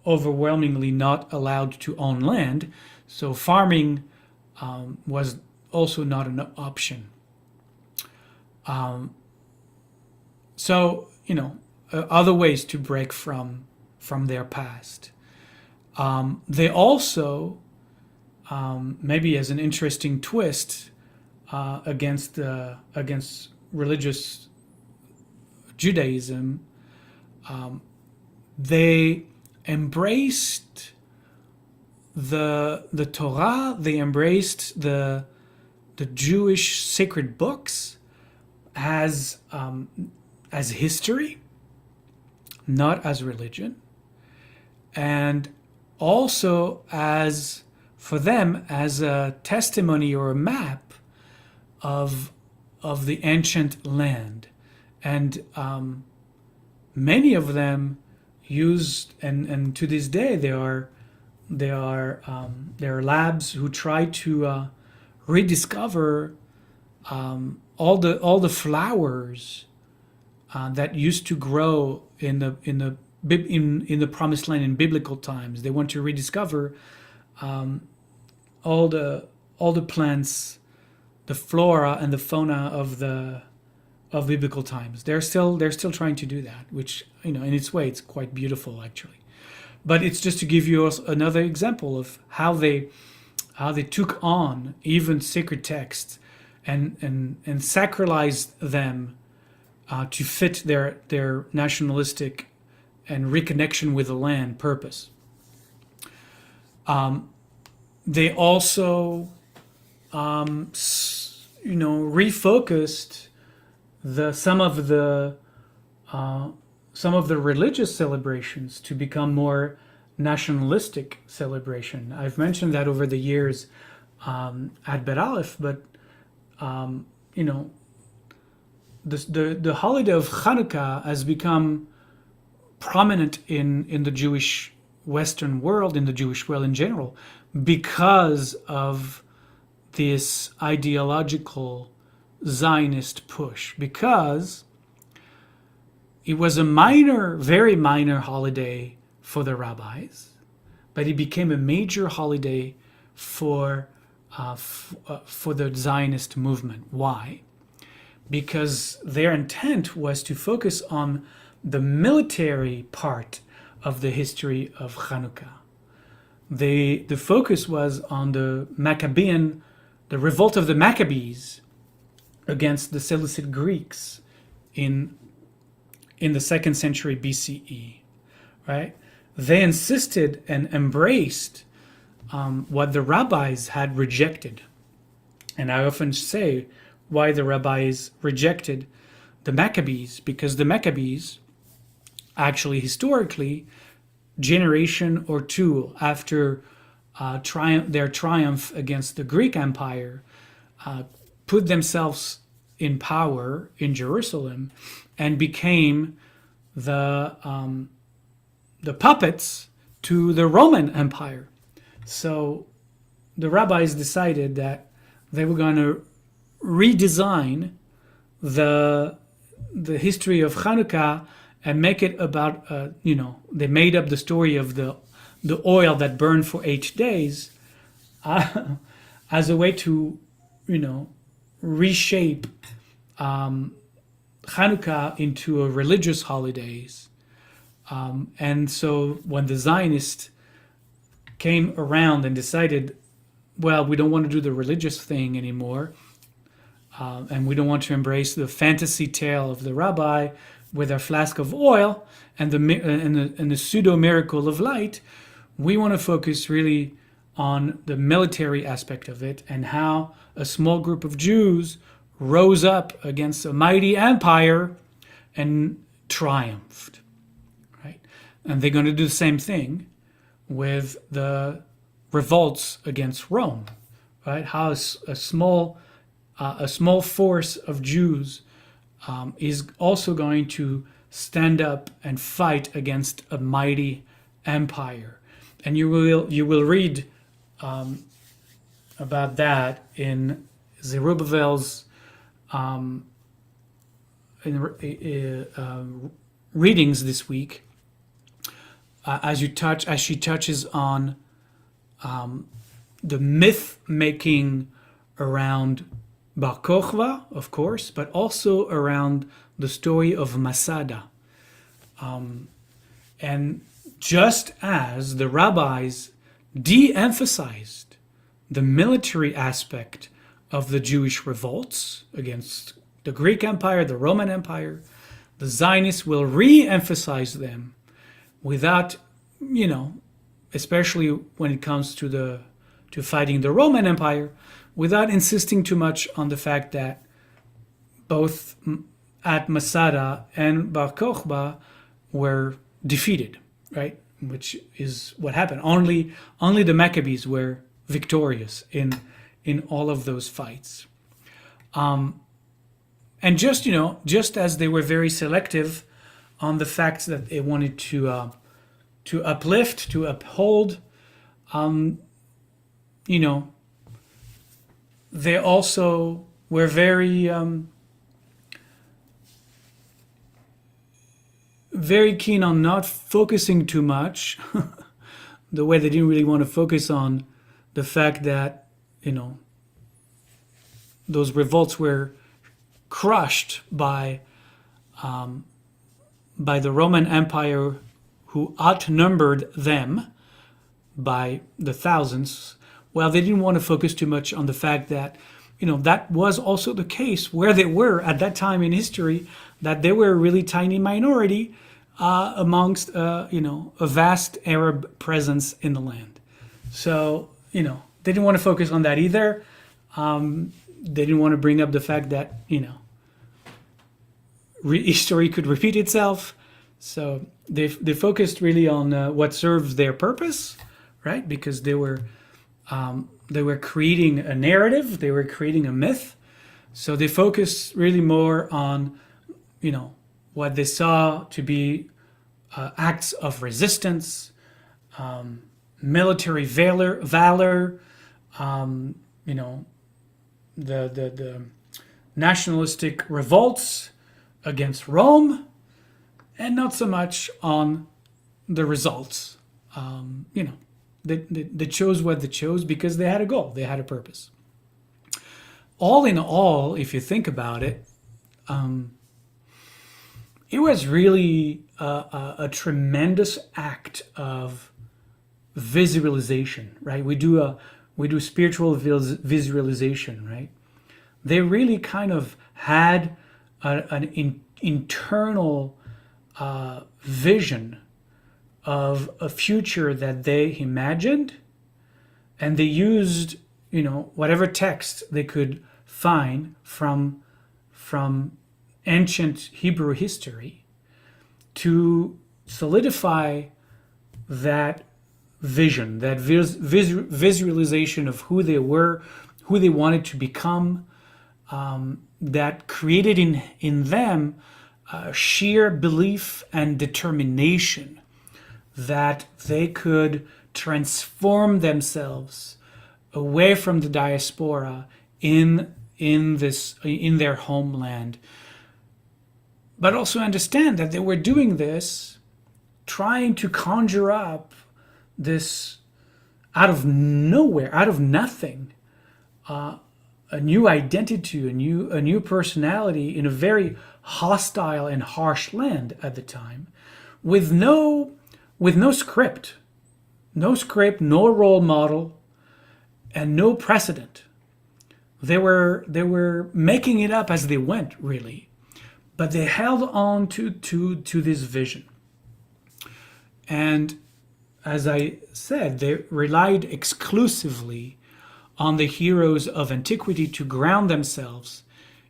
overwhelmingly not allowed to own land, so farming was also not an option. So, other ways to break from their past. They also, maybe as an interesting twist against religious Judaism, they embraced the Torah. They embraced the Jewish sacred books as history, not as religion, and also for them as a testimony or a map of the ancient land. And many of them used, and to this day there are labs who try to rediscover all the flowers that used to grow in the Promised Land in biblical times. They want to rediscover all the plants, the flora and the fauna of biblical times. They're still trying to do that, which, in its way, it's quite beautiful actually. But it's just to give you another example of how they took on even sacred texts and sacralized them to fit their nationalistic and reconnection with the land purpose. They also, refocused some of the religious celebrations to become more nationalistic celebration. I've mentioned that over the years at Bet Aleph, but the holiday of Hanukkah has become prominent in the Jewish Western world, in the Jewish world in general, because of this ideological Zionist push, because it was a very minor holiday for the rabbis, but it became a major holiday for the Zionist movement. Why? Because their intent was to focus on the military part of the history of Hanukkah. The focus was on the revolt of the Maccabees against the Seleucid Greeks in the 2nd century BCE, right? They insisted and embraced what the rabbis had rejected. And I often say why the rabbis rejected the Maccabees, because the Maccabees actually historically, generation or two after their triumph against the Greek Empire, put themselves in power in Jerusalem and became the puppets to the Roman Empire. So the rabbis decided that they were going to redesign the history of Hanukkah and make it about, they made up the story of the oil that burned for 8 days as a way to, reshape Hanukkah into a religious holidays. And so when the Zionists came around and decided well, we don't want to do the religious thing anymore, and we don't want to embrace the fantasy tale of the rabbi with our flask of oil and the pseudo miracle of light. We want to focus really on the military aspect of it and how a small group of Jews rose up against a mighty empire and triumphed, right? And they're going to do the same thing with the revolts against Rome, right? How a small force of Jews is also going to stand up and fight against a mighty empire. And you will read about that in Zerubbabel's readings this week, as she touches on the myth making around Bar Kokhba, of course, but also around the story of Masada. And just as the rabbis de-emphasized the military aspect of the Jewish revolts against the Greek Empire, the Roman Empire, the Zionists will re-emphasize them without, especially when it comes to fighting the Roman Empire, without insisting too much on the fact that both at Masada and Bar Kokhba were defeated, right? Which is what happened. Only the Maccabees were victorious in all of those fights. And just as they were very selective on the facts that they wanted to uplift, to uphold, they also were very very keen on not focusing too much the way they didn't really want to focus on the fact that those revolts were crushed by the Roman Empire, who outnumbered them by the thousands. Well, they didn't want to focus too much on the fact that that was also the case where they were at that time in history, that they were a really tiny minority amongst a vast Arab presence in the land. So they didn't want to focus on that either. They didn't want to bring up the fact that history could repeat itself. So they focused really on what serves their purpose, right? Because they were creating a narrative, they were creating a myth. So they focused really more on what they saw to be acts of resistance, military valor, the nationalistic revolts against Rome, and not so much on the results. They chose what they chose because they had a goal, they had a purpose. All in all, if you think about it, it was really a tremendous act of visualization, right? We do spiritual visualization, right? They really kind of had an internal vision of a future that they imagined, and they used whatever text they could find from ancient Hebrew history to solidify that vision, that visualization of who they were, who they wanted to become, that created in them sheer belief and determination that they could transform themselves away from the diaspora in their homeland. But also understand that they were doing this, trying to conjure up this out of nowhere, out of nothing, a new identity, a new personality in a very hostile and harsh land at the time, with no script, no role model, and no precedent. They were making it up as they went, really, but they held on to this vision. And as I said, they relied exclusively on the heroes of antiquity to ground themselves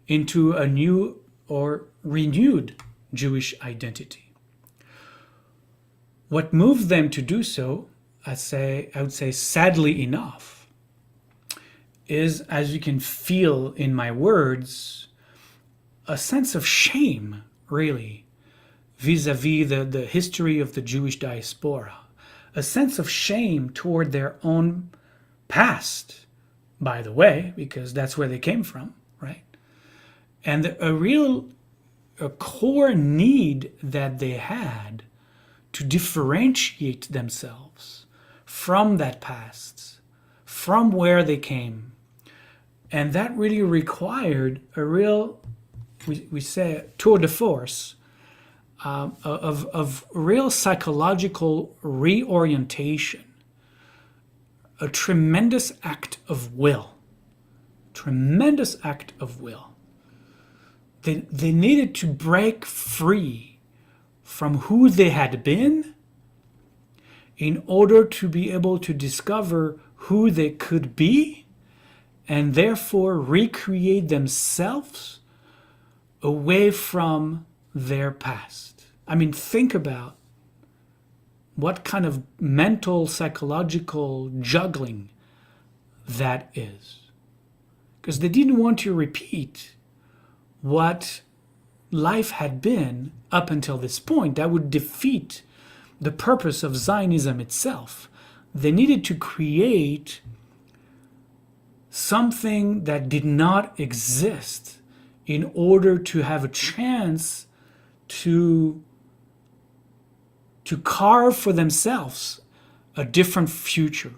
into a new or renewed Jewish identity. What moved them to do so, I would say sadly enough, is, as you can feel in my words, a sense of shame, really, vis-a-vis the history of the Jewish diaspora. A sense of shame toward their own past, by the way, because that's where they came from, right? And a core need that they had to differentiate themselves from that past, from where they came. And that really required a real, we say, tour de force, of real psychological reorientation, a tremendous act of will. Tremendous act of will. They needed to break free from who they had been in order to be able to discover who they could be and therefore recreate themselves away from their past. I mean, think about what kind of mental, psychological juggling that is. Because they didn't want to repeat what life had been up until this point. That would defeat the purpose of Zionism itself. They needed to create something that did not exist in order to have a chance to carve for themselves a different future.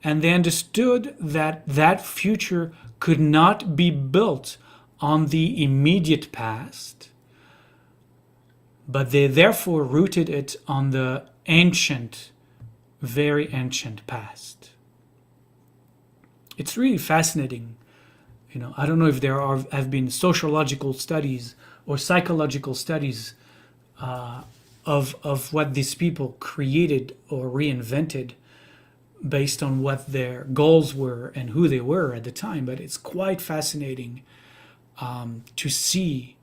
And they understood that that future could not be built on the immediate past, but they therefore rooted it on the ancient, very ancient past. It's really fascinating. You know, I don't know if there have been sociological studies or psychological studies of what these people created or reinvented based on what their goals were and who they were at the time. But it's quite fascinating to see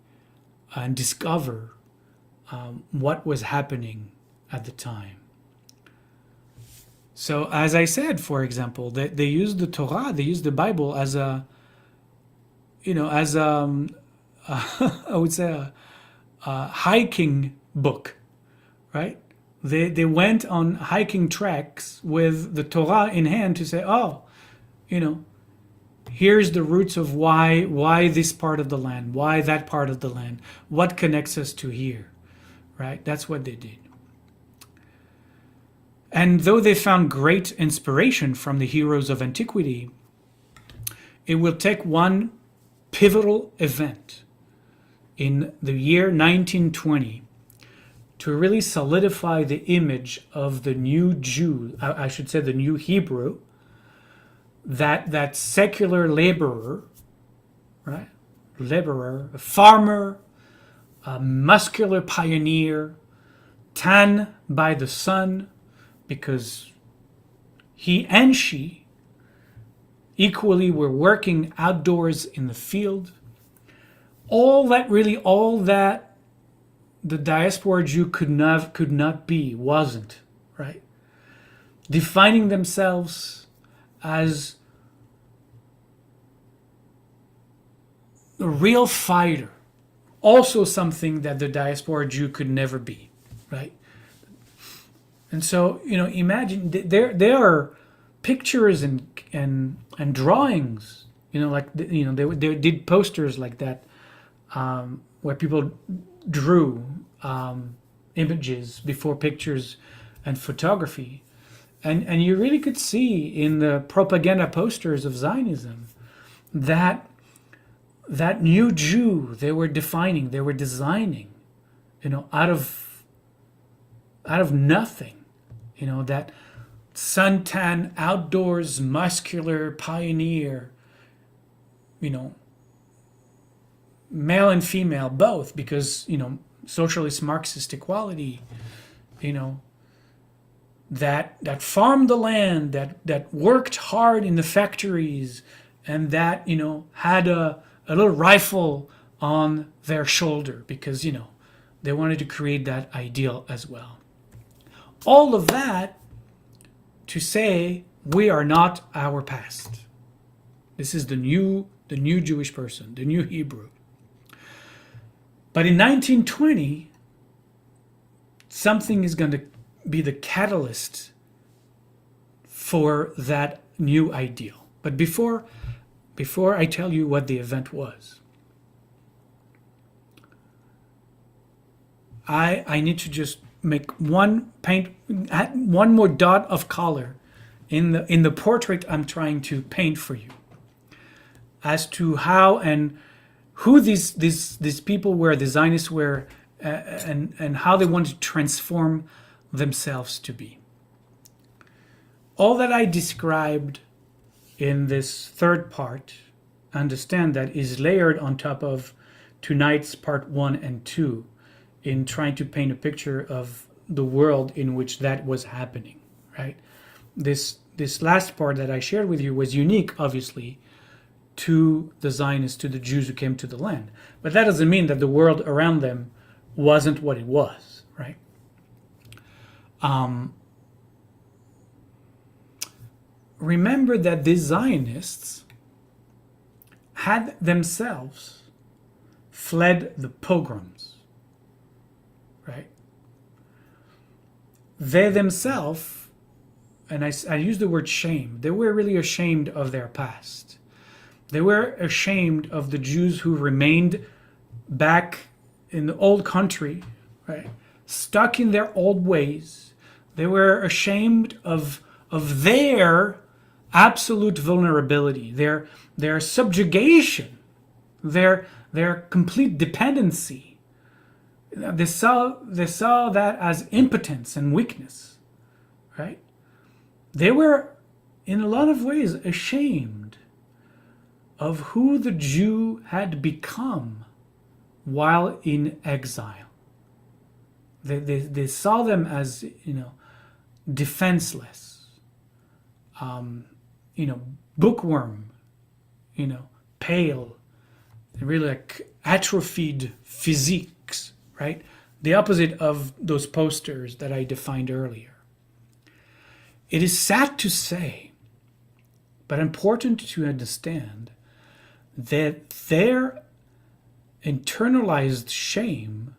and discover what was happening at the time. So, as I said, for example, they used the Torah, they used the Bible as a, I would say a hiking book, right? They went on hiking treks with the Torah in hand to say, oh, here's the roots of why this part of the land, why that part of the land, what connects us to here, right? That's what they did. And though they found great inspiration from the heroes of antiquity, it will take one pivotal event in the year 1920 to really solidify the image of the new Jew, I should say the new Hebrew, that secular laborer, right? Laborer, a farmer, a muscular pioneer, tanned by the sun, because he and she equally were working outdoors in the field. All that the diaspora Jew could not be, wasn't, right? Defining themselves as a real fighter, also something that the diaspora Jew could never be, right? And so, imagine there are pictures and drawings, they did posters like that, where people drew images before pictures and photography. And you really could see in the propaganda posters of Zionism that new Jew they were defining, they were designing, out of nothing, that suntan, outdoors, muscular pioneer, you know, male and female both, because, socialist Marxist equality, you know, that farmed the land, that worked hard in the factories, and that, had a little rifle on their shoulder because, they wanted to create that ideal as well. All of that to say we are not our past. This is the new Jewish person, the new Hebrew. But in 1920, something is going to be the catalyst for that new ideal. But before I tell you what the event was, I need to just make one more dot of color in the portrait I'm trying to paint for you, as to how and who these people were, the Zionists were, and how they wanted to transform themselves to be. All that I described in this third part, understand that, is layered on top of tonight's part 1 and 2 in trying to paint a picture of the world in which that was happening, right? This last part that I shared with you was unique, obviously, to the Zionists, to the Jews who came to the land. But that doesn't mean that the world around them wasn't what it was, right? Remember that these Zionists had themselves fled the pogroms, right? They themselves, and I use the word shame, they were really ashamed of their past. They were ashamed of the Jews who remained back in the old country, right? Stuck in their old ways. They were ashamed of their absolute vulnerability, their subjugation, their complete dependency. They saw that as impotence and weakness, right? They were, in a lot of ways, ashamed of who the Jew had become while in exile. They saw them as, defenseless, bookworm, pale, really like atrophied physiques, right? The opposite of those posters that I defined earlier. It is sad to say, but important to understand, that their internalized shame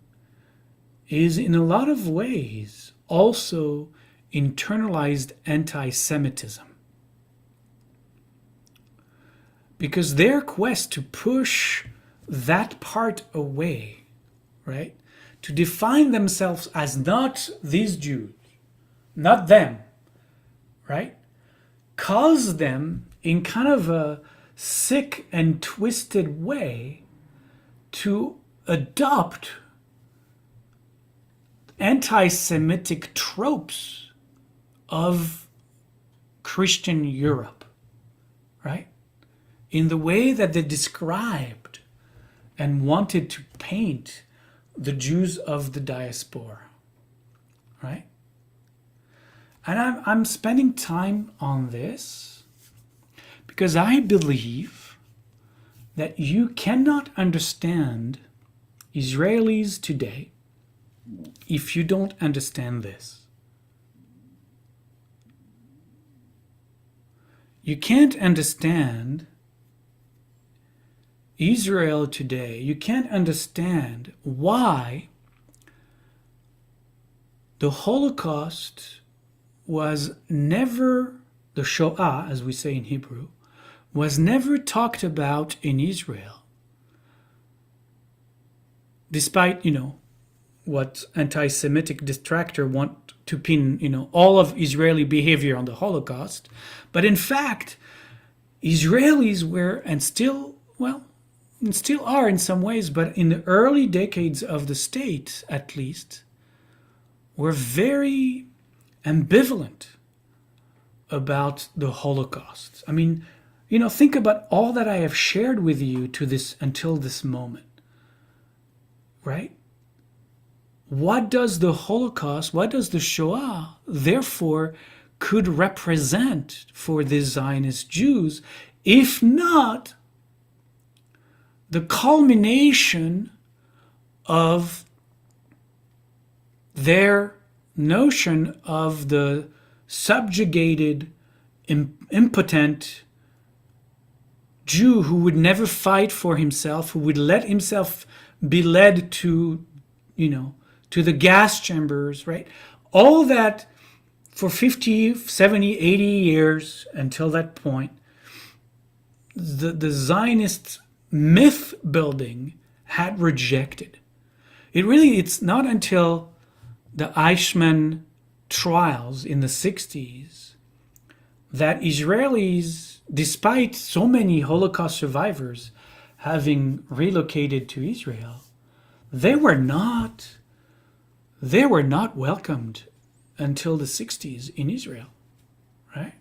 is in a lot of ways also internalized anti-Semitism. Because their quest to push that part away, right, to define themselves as not these Jews, not them, right, caused them in kind of a sick and twisted way to adopt anti-Semitic tropes of Christian Europe, right? In the way that they described and wanted to paint the Jews of the diaspora, right? And I'm spending time on this because I believe that you cannot understand Israelis today if you don't understand this. You can't understand Israel today. You can't understand why the Holocaust was never, the Shoah, as we say in Hebrew, was never talked about in Israel. Despite, what anti-Semitic detractor want to pin, all of Israeli behavior on the Holocaust. But in fact, Israelis were, and still are in some ways, but in the early decades of the state, at least, were very ambivalent about the Holocaust. I mean, think about all that I have shared with you to this until this moment, right? What does the Holocaust, what does the Shoah, therefore, could represent for the Zionist Jews, if not the culmination of their notion of the subjugated, impotent Jew who would never fight for himself, who would let himself be led to, to the gas chambers, right? All that for 50, 70, 80 years until that point, the Zionist myth building had rejected. It's not until the Eichmann trials in the 60s that Israelis, despite so many Holocaust survivors having relocated to Israel, they were not welcomed until the 60s in Israel, right?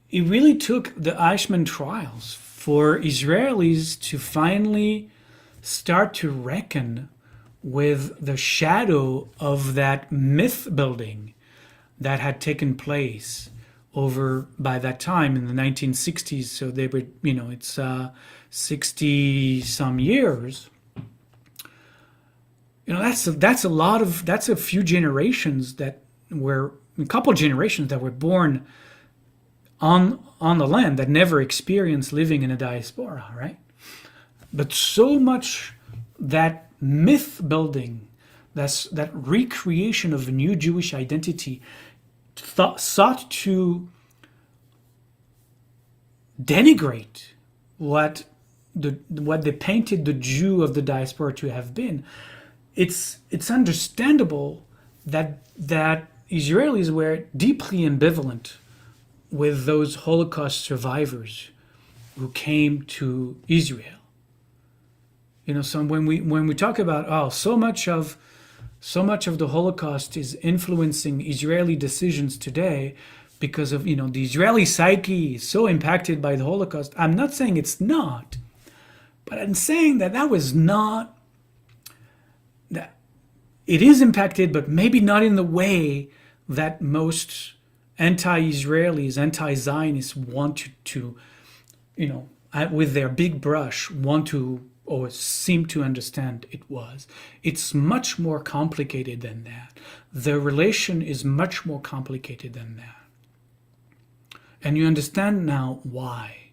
It really took the Eichmann trials for Israelis to finally start to reckon with the shadow of that myth building that had taken place over by that time in the 1960s. So they were, it's 60 some years. That's a few generations that were, a couple generations that were born on the land that never experienced living in a diaspora, right? But so much that myth building, that recreation of a new Jewish identity, sought to denigrate what they painted the Jew of the diaspora to have been. It's understandable that Israelis were deeply ambivalent with those Holocaust survivors who came to Israel. So when we talk about so much of the Holocaust is influencing Israeli decisions today because of the Israeli psyche is so impacted by the Holocaust. I'm not saying it's not, but I'm saying that was not, that it is impacted, but maybe not in the way that most anti-Israelis, anti-Zionists want to with their big brush, want to or seem to understand it was. It's much more complicated than that. The relation is much more complicated than that. And you understand now why.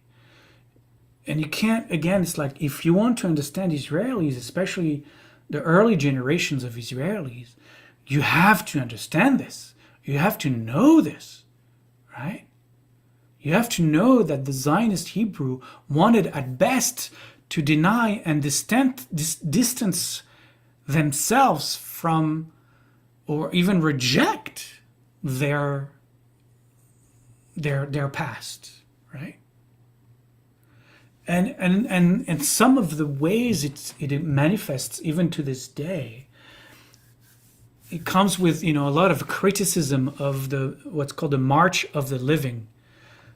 And you can't, again, it's like if you want to understand Israelis, especially the early generations of Israelis, you have to understand this. You have to know this, right? You have to know that the Zionist Hebrew wanted at best to deny and distance themselves from, or even reject their past, right? And some of the ways it manifests even to this day, it comes with a lot of criticism of what's called the March of the Living.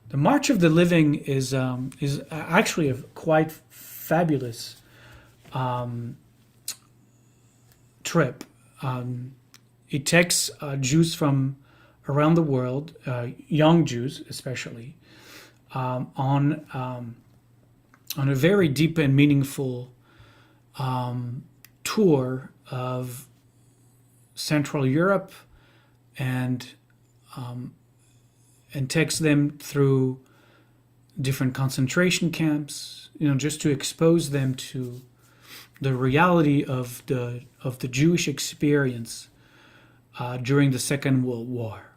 The March of the Living is actually a quite fabulous trip. It takes Jews from around the world, young Jews especially, on a very deep and meaningful tour of Central Europe, and takes them through different concentration camps, just to expose them to the reality of the Jewish experience during the Second World War.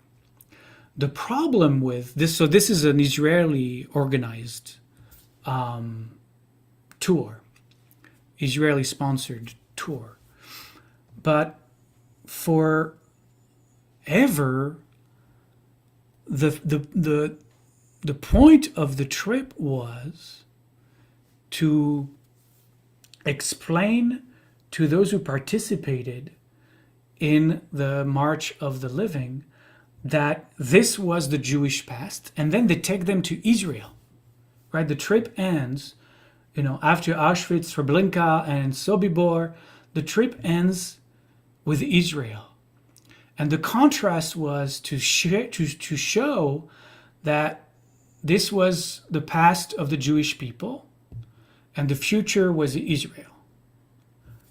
The problem with this, so this is an Israeli organized tour, Israeli sponsored tour, but forever the point of the trip was to explain to those who participated in the March of the Living that this was the Jewish past, and then they take them to Israel, right? The trip ends, after Auschwitz, Treblinka, and Sobibor, the trip ends with Israel. And the contrast was to show that this was the past of the Jewish people and the future was Israel,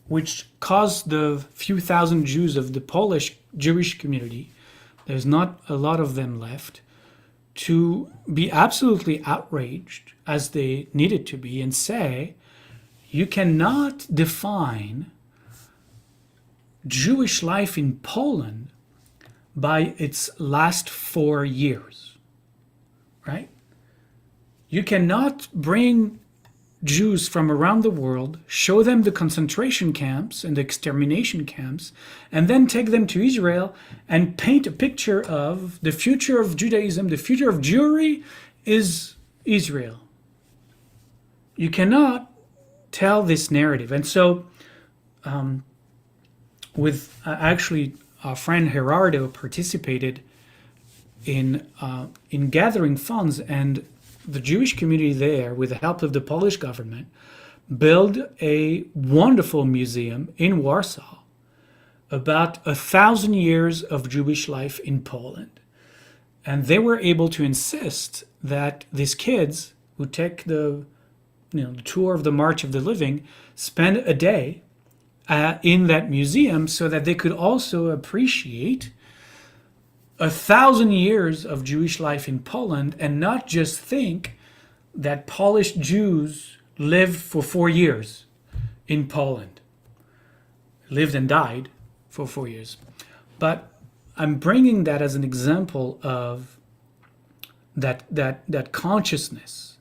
which caused the few thousand Jews of the Polish Jewish community, there's not a lot of them left, to be absolutely outraged, as they needed to be, and say, you cannot define Jewish life in Poland by its last 4 years, right? You cannot bring Jews from around the world, show them the concentration camps and the extermination camps, and then take them to Israel and paint a picture of the future of Judaism, the future of Jewry is Israel. You cannot tell this narrative. And so, with actually our friend Gerardo participated in gathering funds, and the Jewish community there, with the help of the Polish government, built a wonderful museum in Warsaw about 1,000 years of Jewish life in Poland. And they were able to insist that these kids who take the tour of the March of the Living spend a day in that museum so that they could also appreciate 1,000 years of Jewish life in Poland and not just think that Polish Jews lived for 4 years in Poland, lived and died for 4 years. But I'm bringing that as an example of that consciousness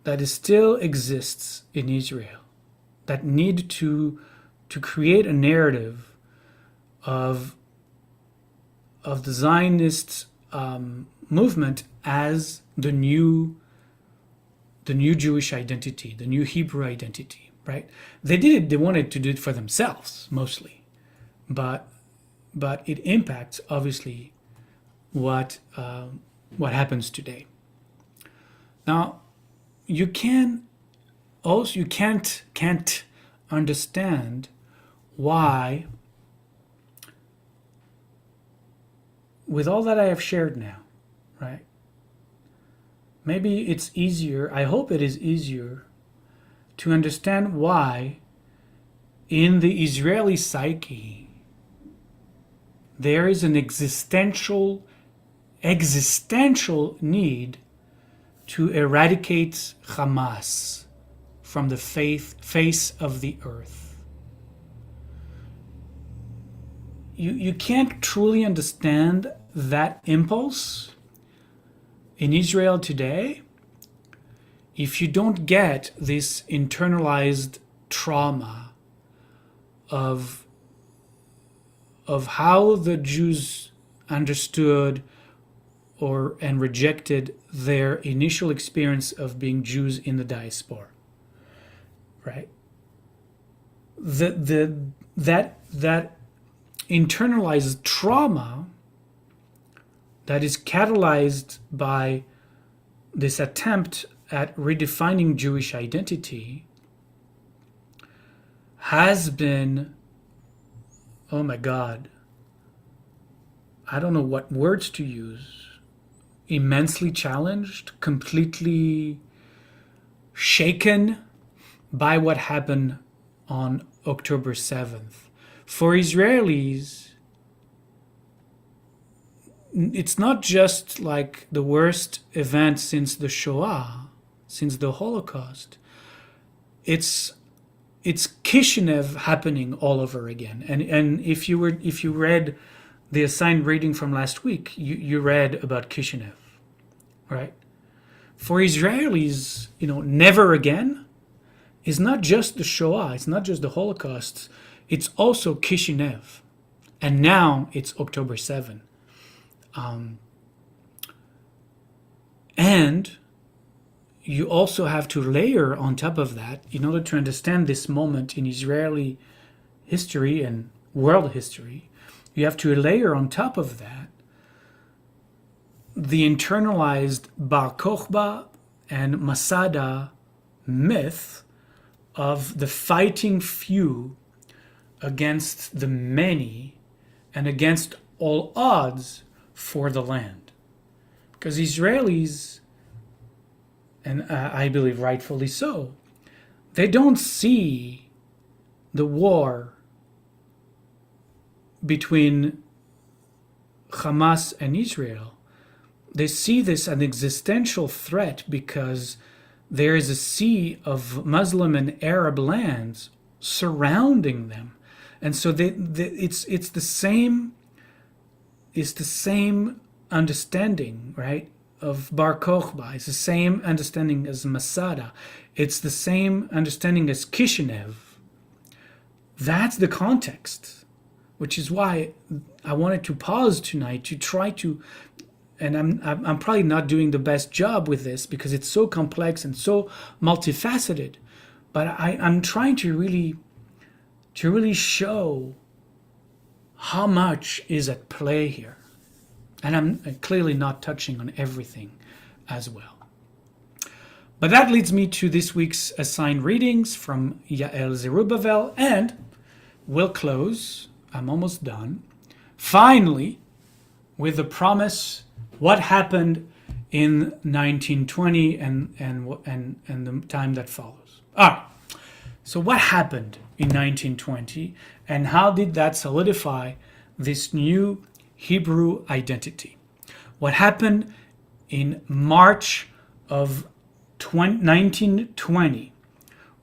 that still exists in Israel, that need to create a narrative of the Zionist movement as the new Jewish identity, the new Hebrew identity, right? They wanted to do it for themselves mostly, but it impacts obviously what happens today. Now, you can't understand why, with all that I have shared now, right? Maybe it's easier, I hope it is easier, to understand why in the Israeli psyche there is an existential need to eradicate Hamas from the face of the earth. You can't truly understand that impulse in Israel today if you don't get this internalized trauma of how the Jews understood and rejected their initial experience of being Jews in the diaspora, right? That internalized trauma that is catalyzed by this attempt at redefining Jewish identity has been, oh my God, I don't know what words to use, immensely challenged, completely shaken by what happened on October 7th. For Israelis, it's not just like the worst event since the Shoah, since the Holocaust. It's Kishinev happening all over again. And if you read the assigned reading from last week, you read about Kishinev, right? For Israelis, never again is not just the Shoah, it's not just the Holocaust, it's also Kishinev. And now it's October 7. And you also have to layer on top of that, in order to understand this moment in Israeli history and world history, you have to layer on top of that the internalized Bar Kokhba and Masada myth of the fighting few against the many and against all odds for the land. Because Israelis, and I believe rightfully so, they don't see the war between Hamas and Israel. They see this an existential threat because there is a sea of Muslim and Arab lands surrounding them, and so it's the same understanding, right, of Bar Kokhba. It's the same understanding as Masada. It's the same understanding as Kishinev. That's the context, which is why I wanted to pause tonight to try to, and I'm probably not doing the best job with this because it's so complex and so multifaceted, but I'm trying to really show how much is at play here. And I'm clearly not touching on everything as well. But that leads me to this week's assigned readings from Yael Zerubbabel, and we'll close, I'm almost done, finally, with the promise what happened in 1920 and the time that follows. All right, so what happened in 1920 and how did that solidify this new Hebrew identity? What happened in March of 1920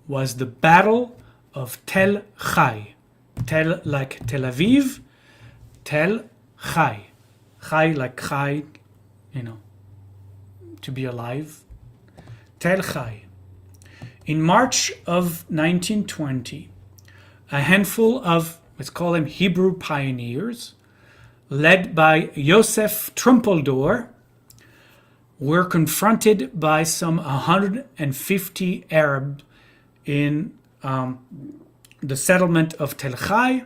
was the Battle of Tel Chai. Tel like Tel Aviv, Tel Chai. Chai like Chai, to be alive. Tel Chai. In March of 1920, a handful of, let's call them Hebrew pioneers, led by Yosef Trumpeldor, were confronted by some 150 Arabs in the settlement of Tel Chai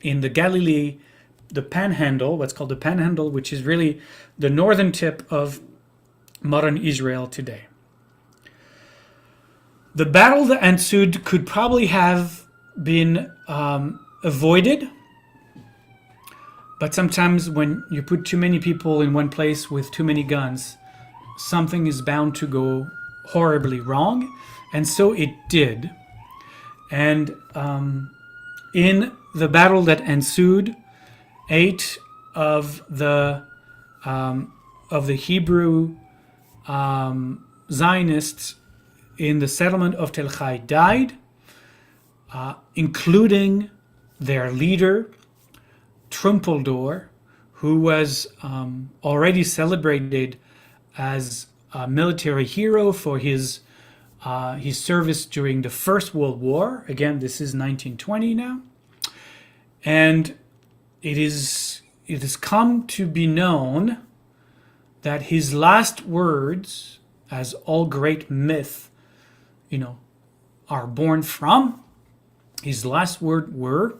in the Galilee, the Panhandle, what's called the Panhandle, which is really the northern tip of modern Israel today. The battle that ensued could probably have been avoided, but sometimes when you put too many people in one place with too many guns, something is bound to go horribly wrong, and so it did. And in the battle that ensued, 8 of the Hebrew Zionists in the settlement of Tel Chai died, including their leader, Trumpeldor, who was already celebrated as a military hero for his service during the First World War. Again, this is 1920 now. And it has come to be known that his last words, as all great myth, are born from, his last words were,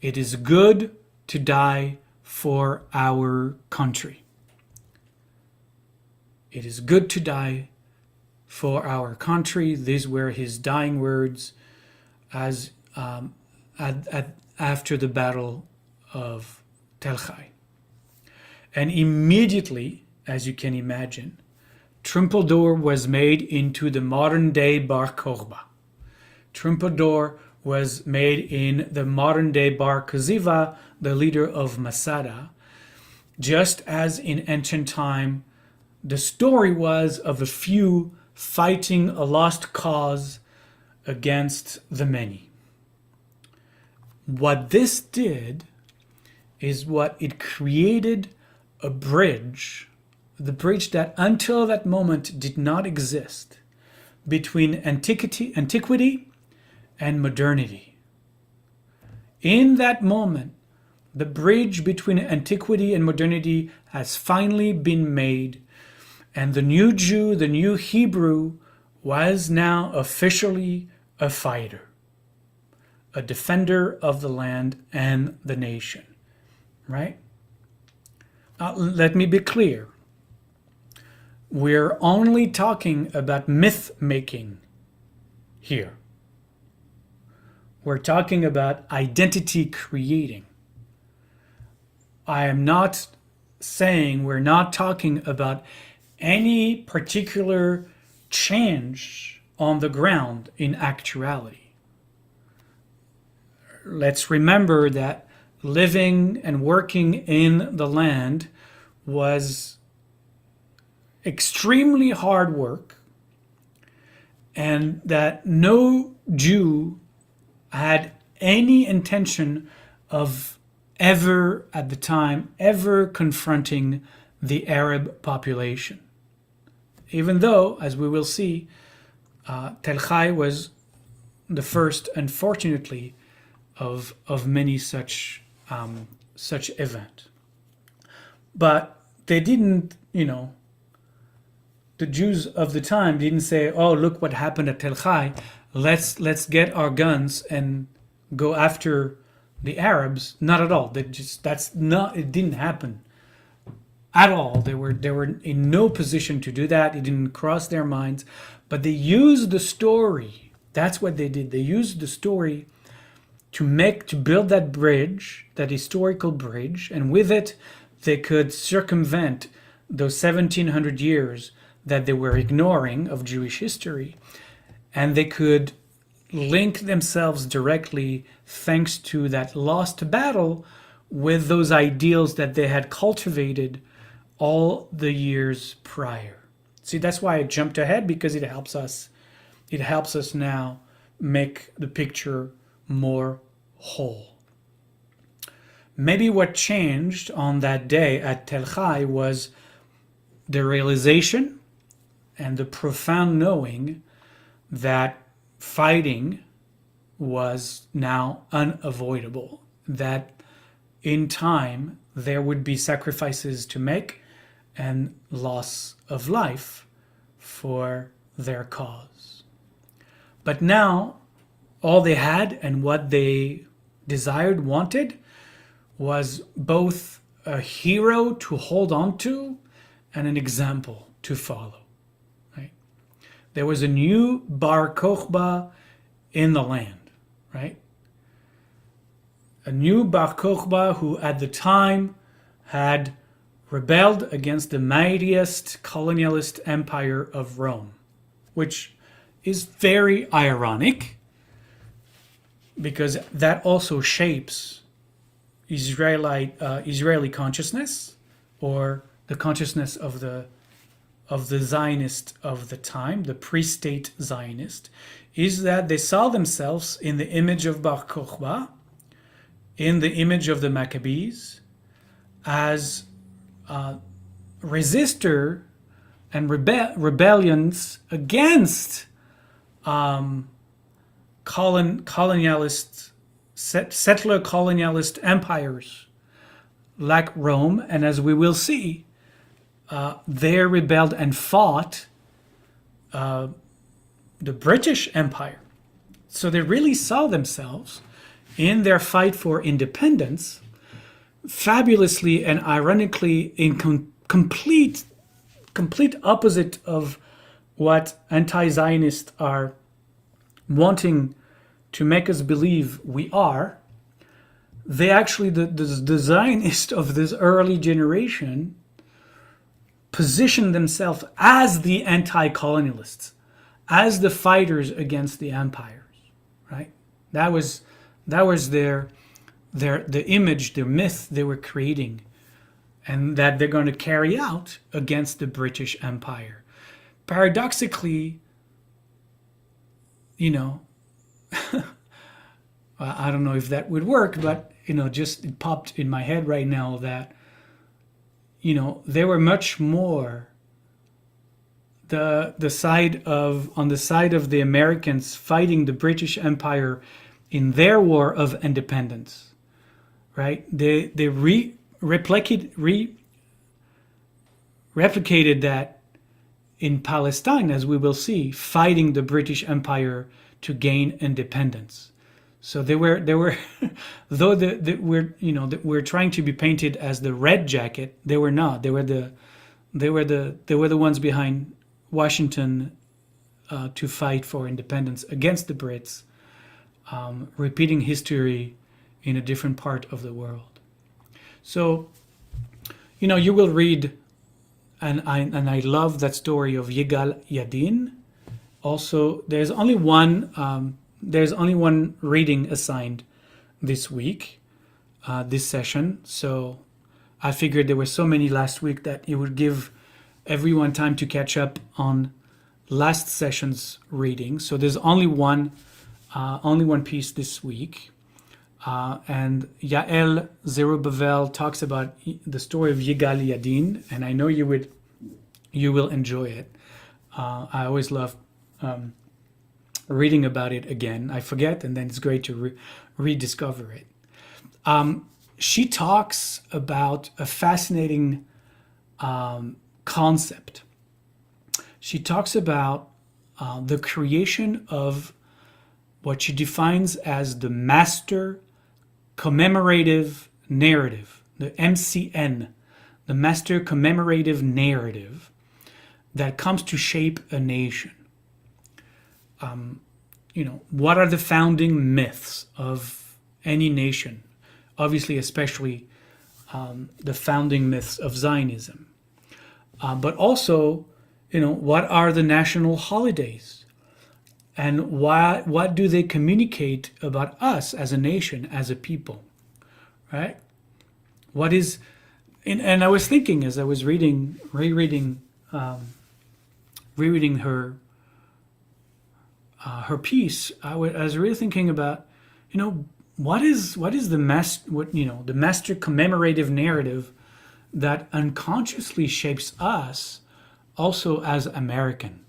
"It is good to die for our country." It is good to die for our country. These were his dying words as after the Battle of Tel Chai. And immediately, as you can imagine, Trumpeldor was made into the modern-day Bar Kokhba. Trumpeldor was made in the modern-day Bar Koziva, the leader of Masada, just as in ancient time the story was of a few fighting a lost cause against the many. What this did is it created a bridge, the bridge that until that moment did not exist, between antiquity and modernity. In that moment, the bridge between antiquity and modernity has finally been made, and the new Jew, the new Hebrew, was now officially a fighter, a defender of the land and the nation, right? Let me be clear. We're only talking about myth making here. We're talking about identity creating. I am not saying we're not talking about any particular change on the ground in actuality. Let's remember that living and working in the land was extremely hard work, and that no Jew had any intention of ever, at the time, ever confronting the Arab population. Even though, as we will see, Tel Chai was the first, unfortunately, of many such event. But they didn't, the Jews of the time didn't say, "Oh, look what happened at Tel Chai. Let's get our guns and go after the Arabs." Not at all. It didn't happen at all. They were in no position to do that. It didn't cross their minds. But they used the story. That's what they did. They used the story to build that bridge, that historical bridge, and with it they could circumvent those 1700 years that they were ignoring of Jewish history, and they could link themselves directly, thanks to that lost battle, with those ideals that they had cultivated all the years prior. See, that's why I jumped ahead, because it helps us now make the picture more whole. Maybe what changed on that day at Tel Chai was the realization and the profound knowing that fighting was now unavoidable, that in time there would be sacrifices to make and loss of life for their cause. But now all they had and what they desired, wanted, was both a hero to hold on to and an example to follow. Right? There was a new Bar Kokhba in the land, right? A new Bar Kokhba who at the time had rebelled against the mightiest colonialist empire of Rome, which is very ironic, because that also shapes Israeli consciousness, or the consciousness of the Zionist of the time, the pre-state Zionist, is that they saw themselves in the image of Bar Kokhba, in the image of the Maccabees, as resistor and rebellions against colonialist, settler colonialist empires like Rome. And as we will see, they rebelled and fought the British Empire. So they really saw themselves in their fight for independence fabulously and ironically in complete opposite of what anti-Zionists are wanting to make us believe we are. They actually, the Zionists of this early generation, positioned themselves as the anti-colonialists, as the fighters against the empires, right? That was the image, the myth they were creating, and that they're going to carry out against the British Empire. Paradoxically, I don't know if that would work, but just it popped in my head right now that they were much more on the side of the Americans fighting the British Empire in their war of independence, right? They replicated that in Palestine, as we will see, fighting the British Empire to gain independence. So they were though we're that we're trying to be painted as the red jacket, they were not. They were the ones behind Washington to fight for independence against the Brits, repeating history in a different part of the world. So you will read, and I love that story of Yigal Yadin. Also, there's only one reading assigned this week, this session. So I figured there were so many last week that it would give everyone time to catch up on last session's reading. So there's only one piece this week. And Yael Zerubbabel talks about the story of Yigal Yadin, and I know you will enjoy it. I always love reading about it again. I forget, and then it's great to rediscover it. She talks about a fascinating concept. She talks about the creation of what she defines as the master commemorative narrative, the MCN, the master commemorative narrative that comes to shape a nation. What are the founding myths of any nation? Obviously, especially the founding myths of Zionism. But also, what are the national holidays? And what do they communicate about us as a nation, as a people, right? What is, and I was thinking as I was rereading her piece, I was really thinking about, what is the master commemorative narrative that unconsciously shapes us also as American.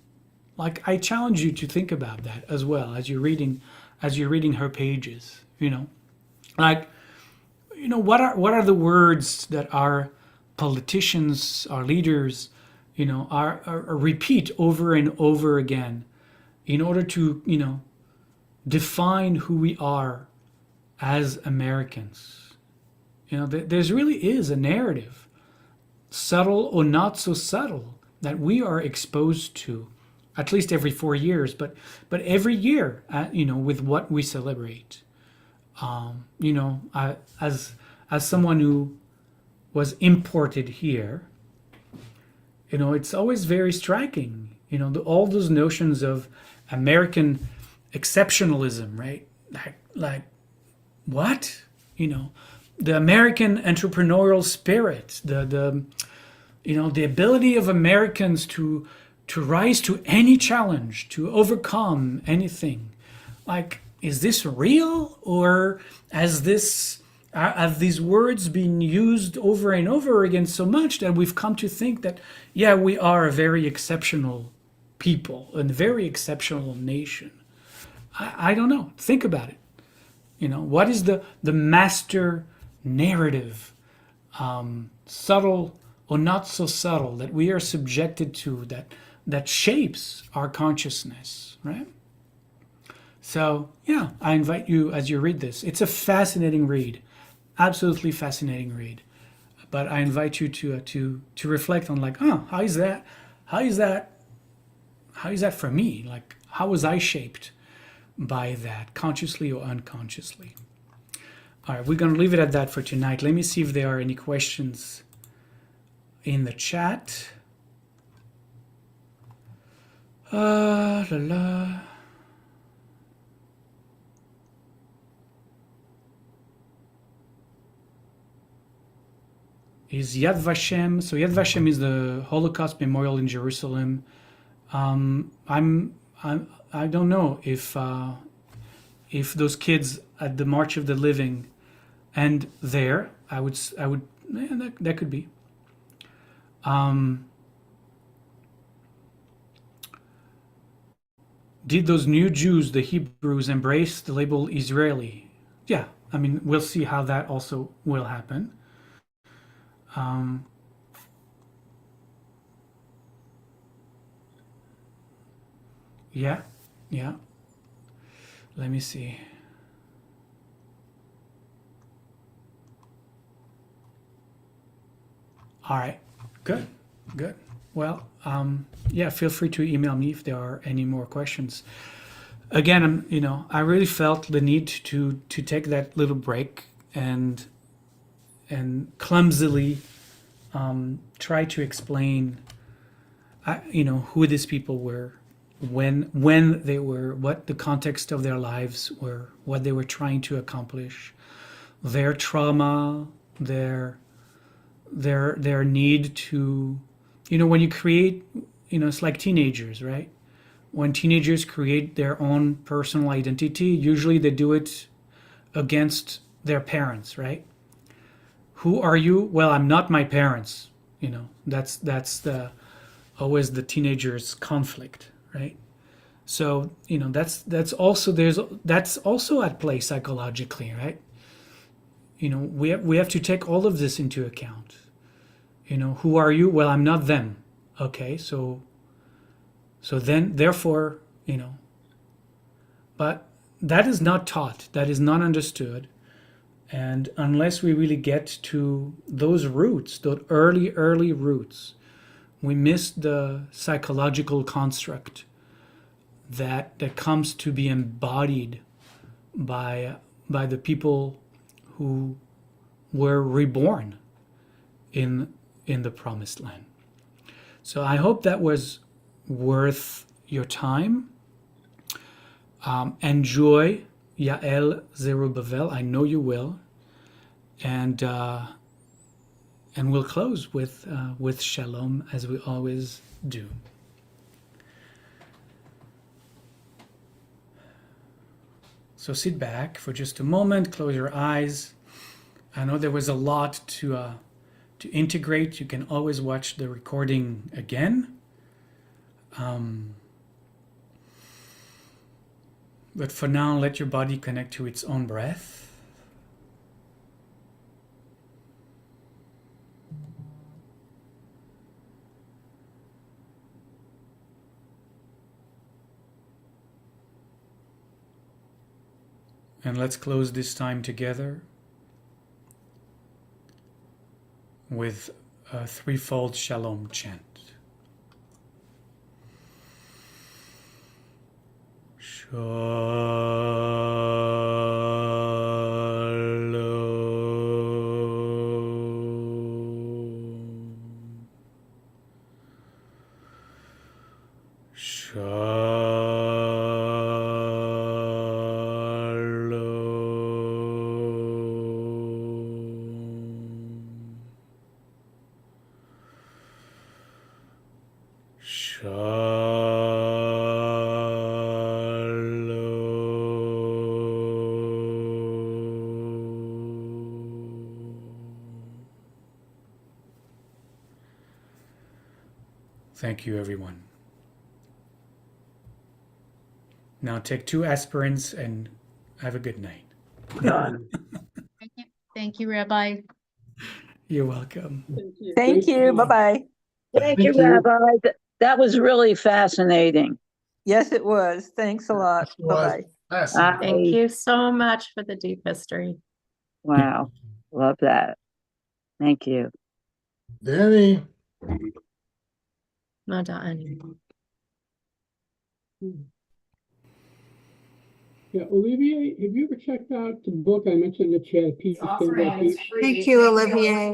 Like, I challenge you to think about that as well as you're reading her pages. Like, what are the words that our politicians, our leaders, are repeat over and over again in order to define who we are as Americans. There's really is a narrative, subtle or not so subtle, that we are exposed to, at least every 4 years, but every year, with what we celebrate. As someone who was imported here, it's always very striking. All those notions of American exceptionalism, right? Like what? The American entrepreneurial spirit, the ability of Americans to rise to any challenge, to overcome anything. Like, is this real, or have these words been used over and over again so much that we've come to think that, yeah, we are a very exceptional people, a very exceptional nation? I don't know. Think about it. What is the master narrative, subtle or not so subtle, that we are subjected to, that shapes our consciousness, right? So yeah, I invite you, as you read this, it's a fascinating read, absolutely fascinating read. But I invite you to reflect on, like, how is that? How is that for me? Like, how was I shaped by that, consciously or unconsciously? All right, we're going to leave it at that for tonight. Let me see if there are any questions in the chat. La la. Is Yad Vashem? So Yad Vashem is the Holocaust Memorial in Jerusalem. I don't know if those kids at the March of the Living and there. I would that could be. Did those new Jews, the Hebrews, embrace the label Israeli? Yeah, I mean, we'll see how that also will happen. Yeah. Let me see. All right. Good. Good. Well, yeah, feel free to email me if there are any more questions. Again, I really felt the need to take that little break and clumsily try to explain, who these people were, when they were, what the context of their lives were, what they were trying to accomplish, their trauma, their need to, when you create, it's like teenagers, right? When teenagers create their own personal identity, usually they do it against their parents, right? Who are you? Well, I'm not my parents. That's the always the teenager's conflict, right? So that's also at play psychologically, right? We have to take all of this into account. Who are you? Well, I'm not them. Okay, so then therefore, but that is not taught. That is not understood. And unless we really get to those roots, those early roots, we miss the psychological construct that comes to be embodied by the people who were reborn in the promised land. So I hope that was worth your time. Enjoy Yael Zerubbabel. I know you will. And we'll close with shalom as we always do. So sit back for just a moment, close your eyes. I know there was a lot to integrate. You can always watch the recording again. But for now, let your body connect to its own breath. And let's close this time together with a threefold shalom chant. Thank you, everyone. Now take 2 aspirins and have a good night. Thank you, Rabbi. You're welcome. Thank you. Bye-bye. Thank you, Rabbi. That was really fascinating. Yes, it was. Thanks a lot. Yes, it was. Bye-bye. Thank you so much for the deep history. Wow. Love that. Thank you. Danny. Not done. Yeah, Olivier, have you ever checked out the book I mentioned in the chat? Pete, Thank you, Olivier.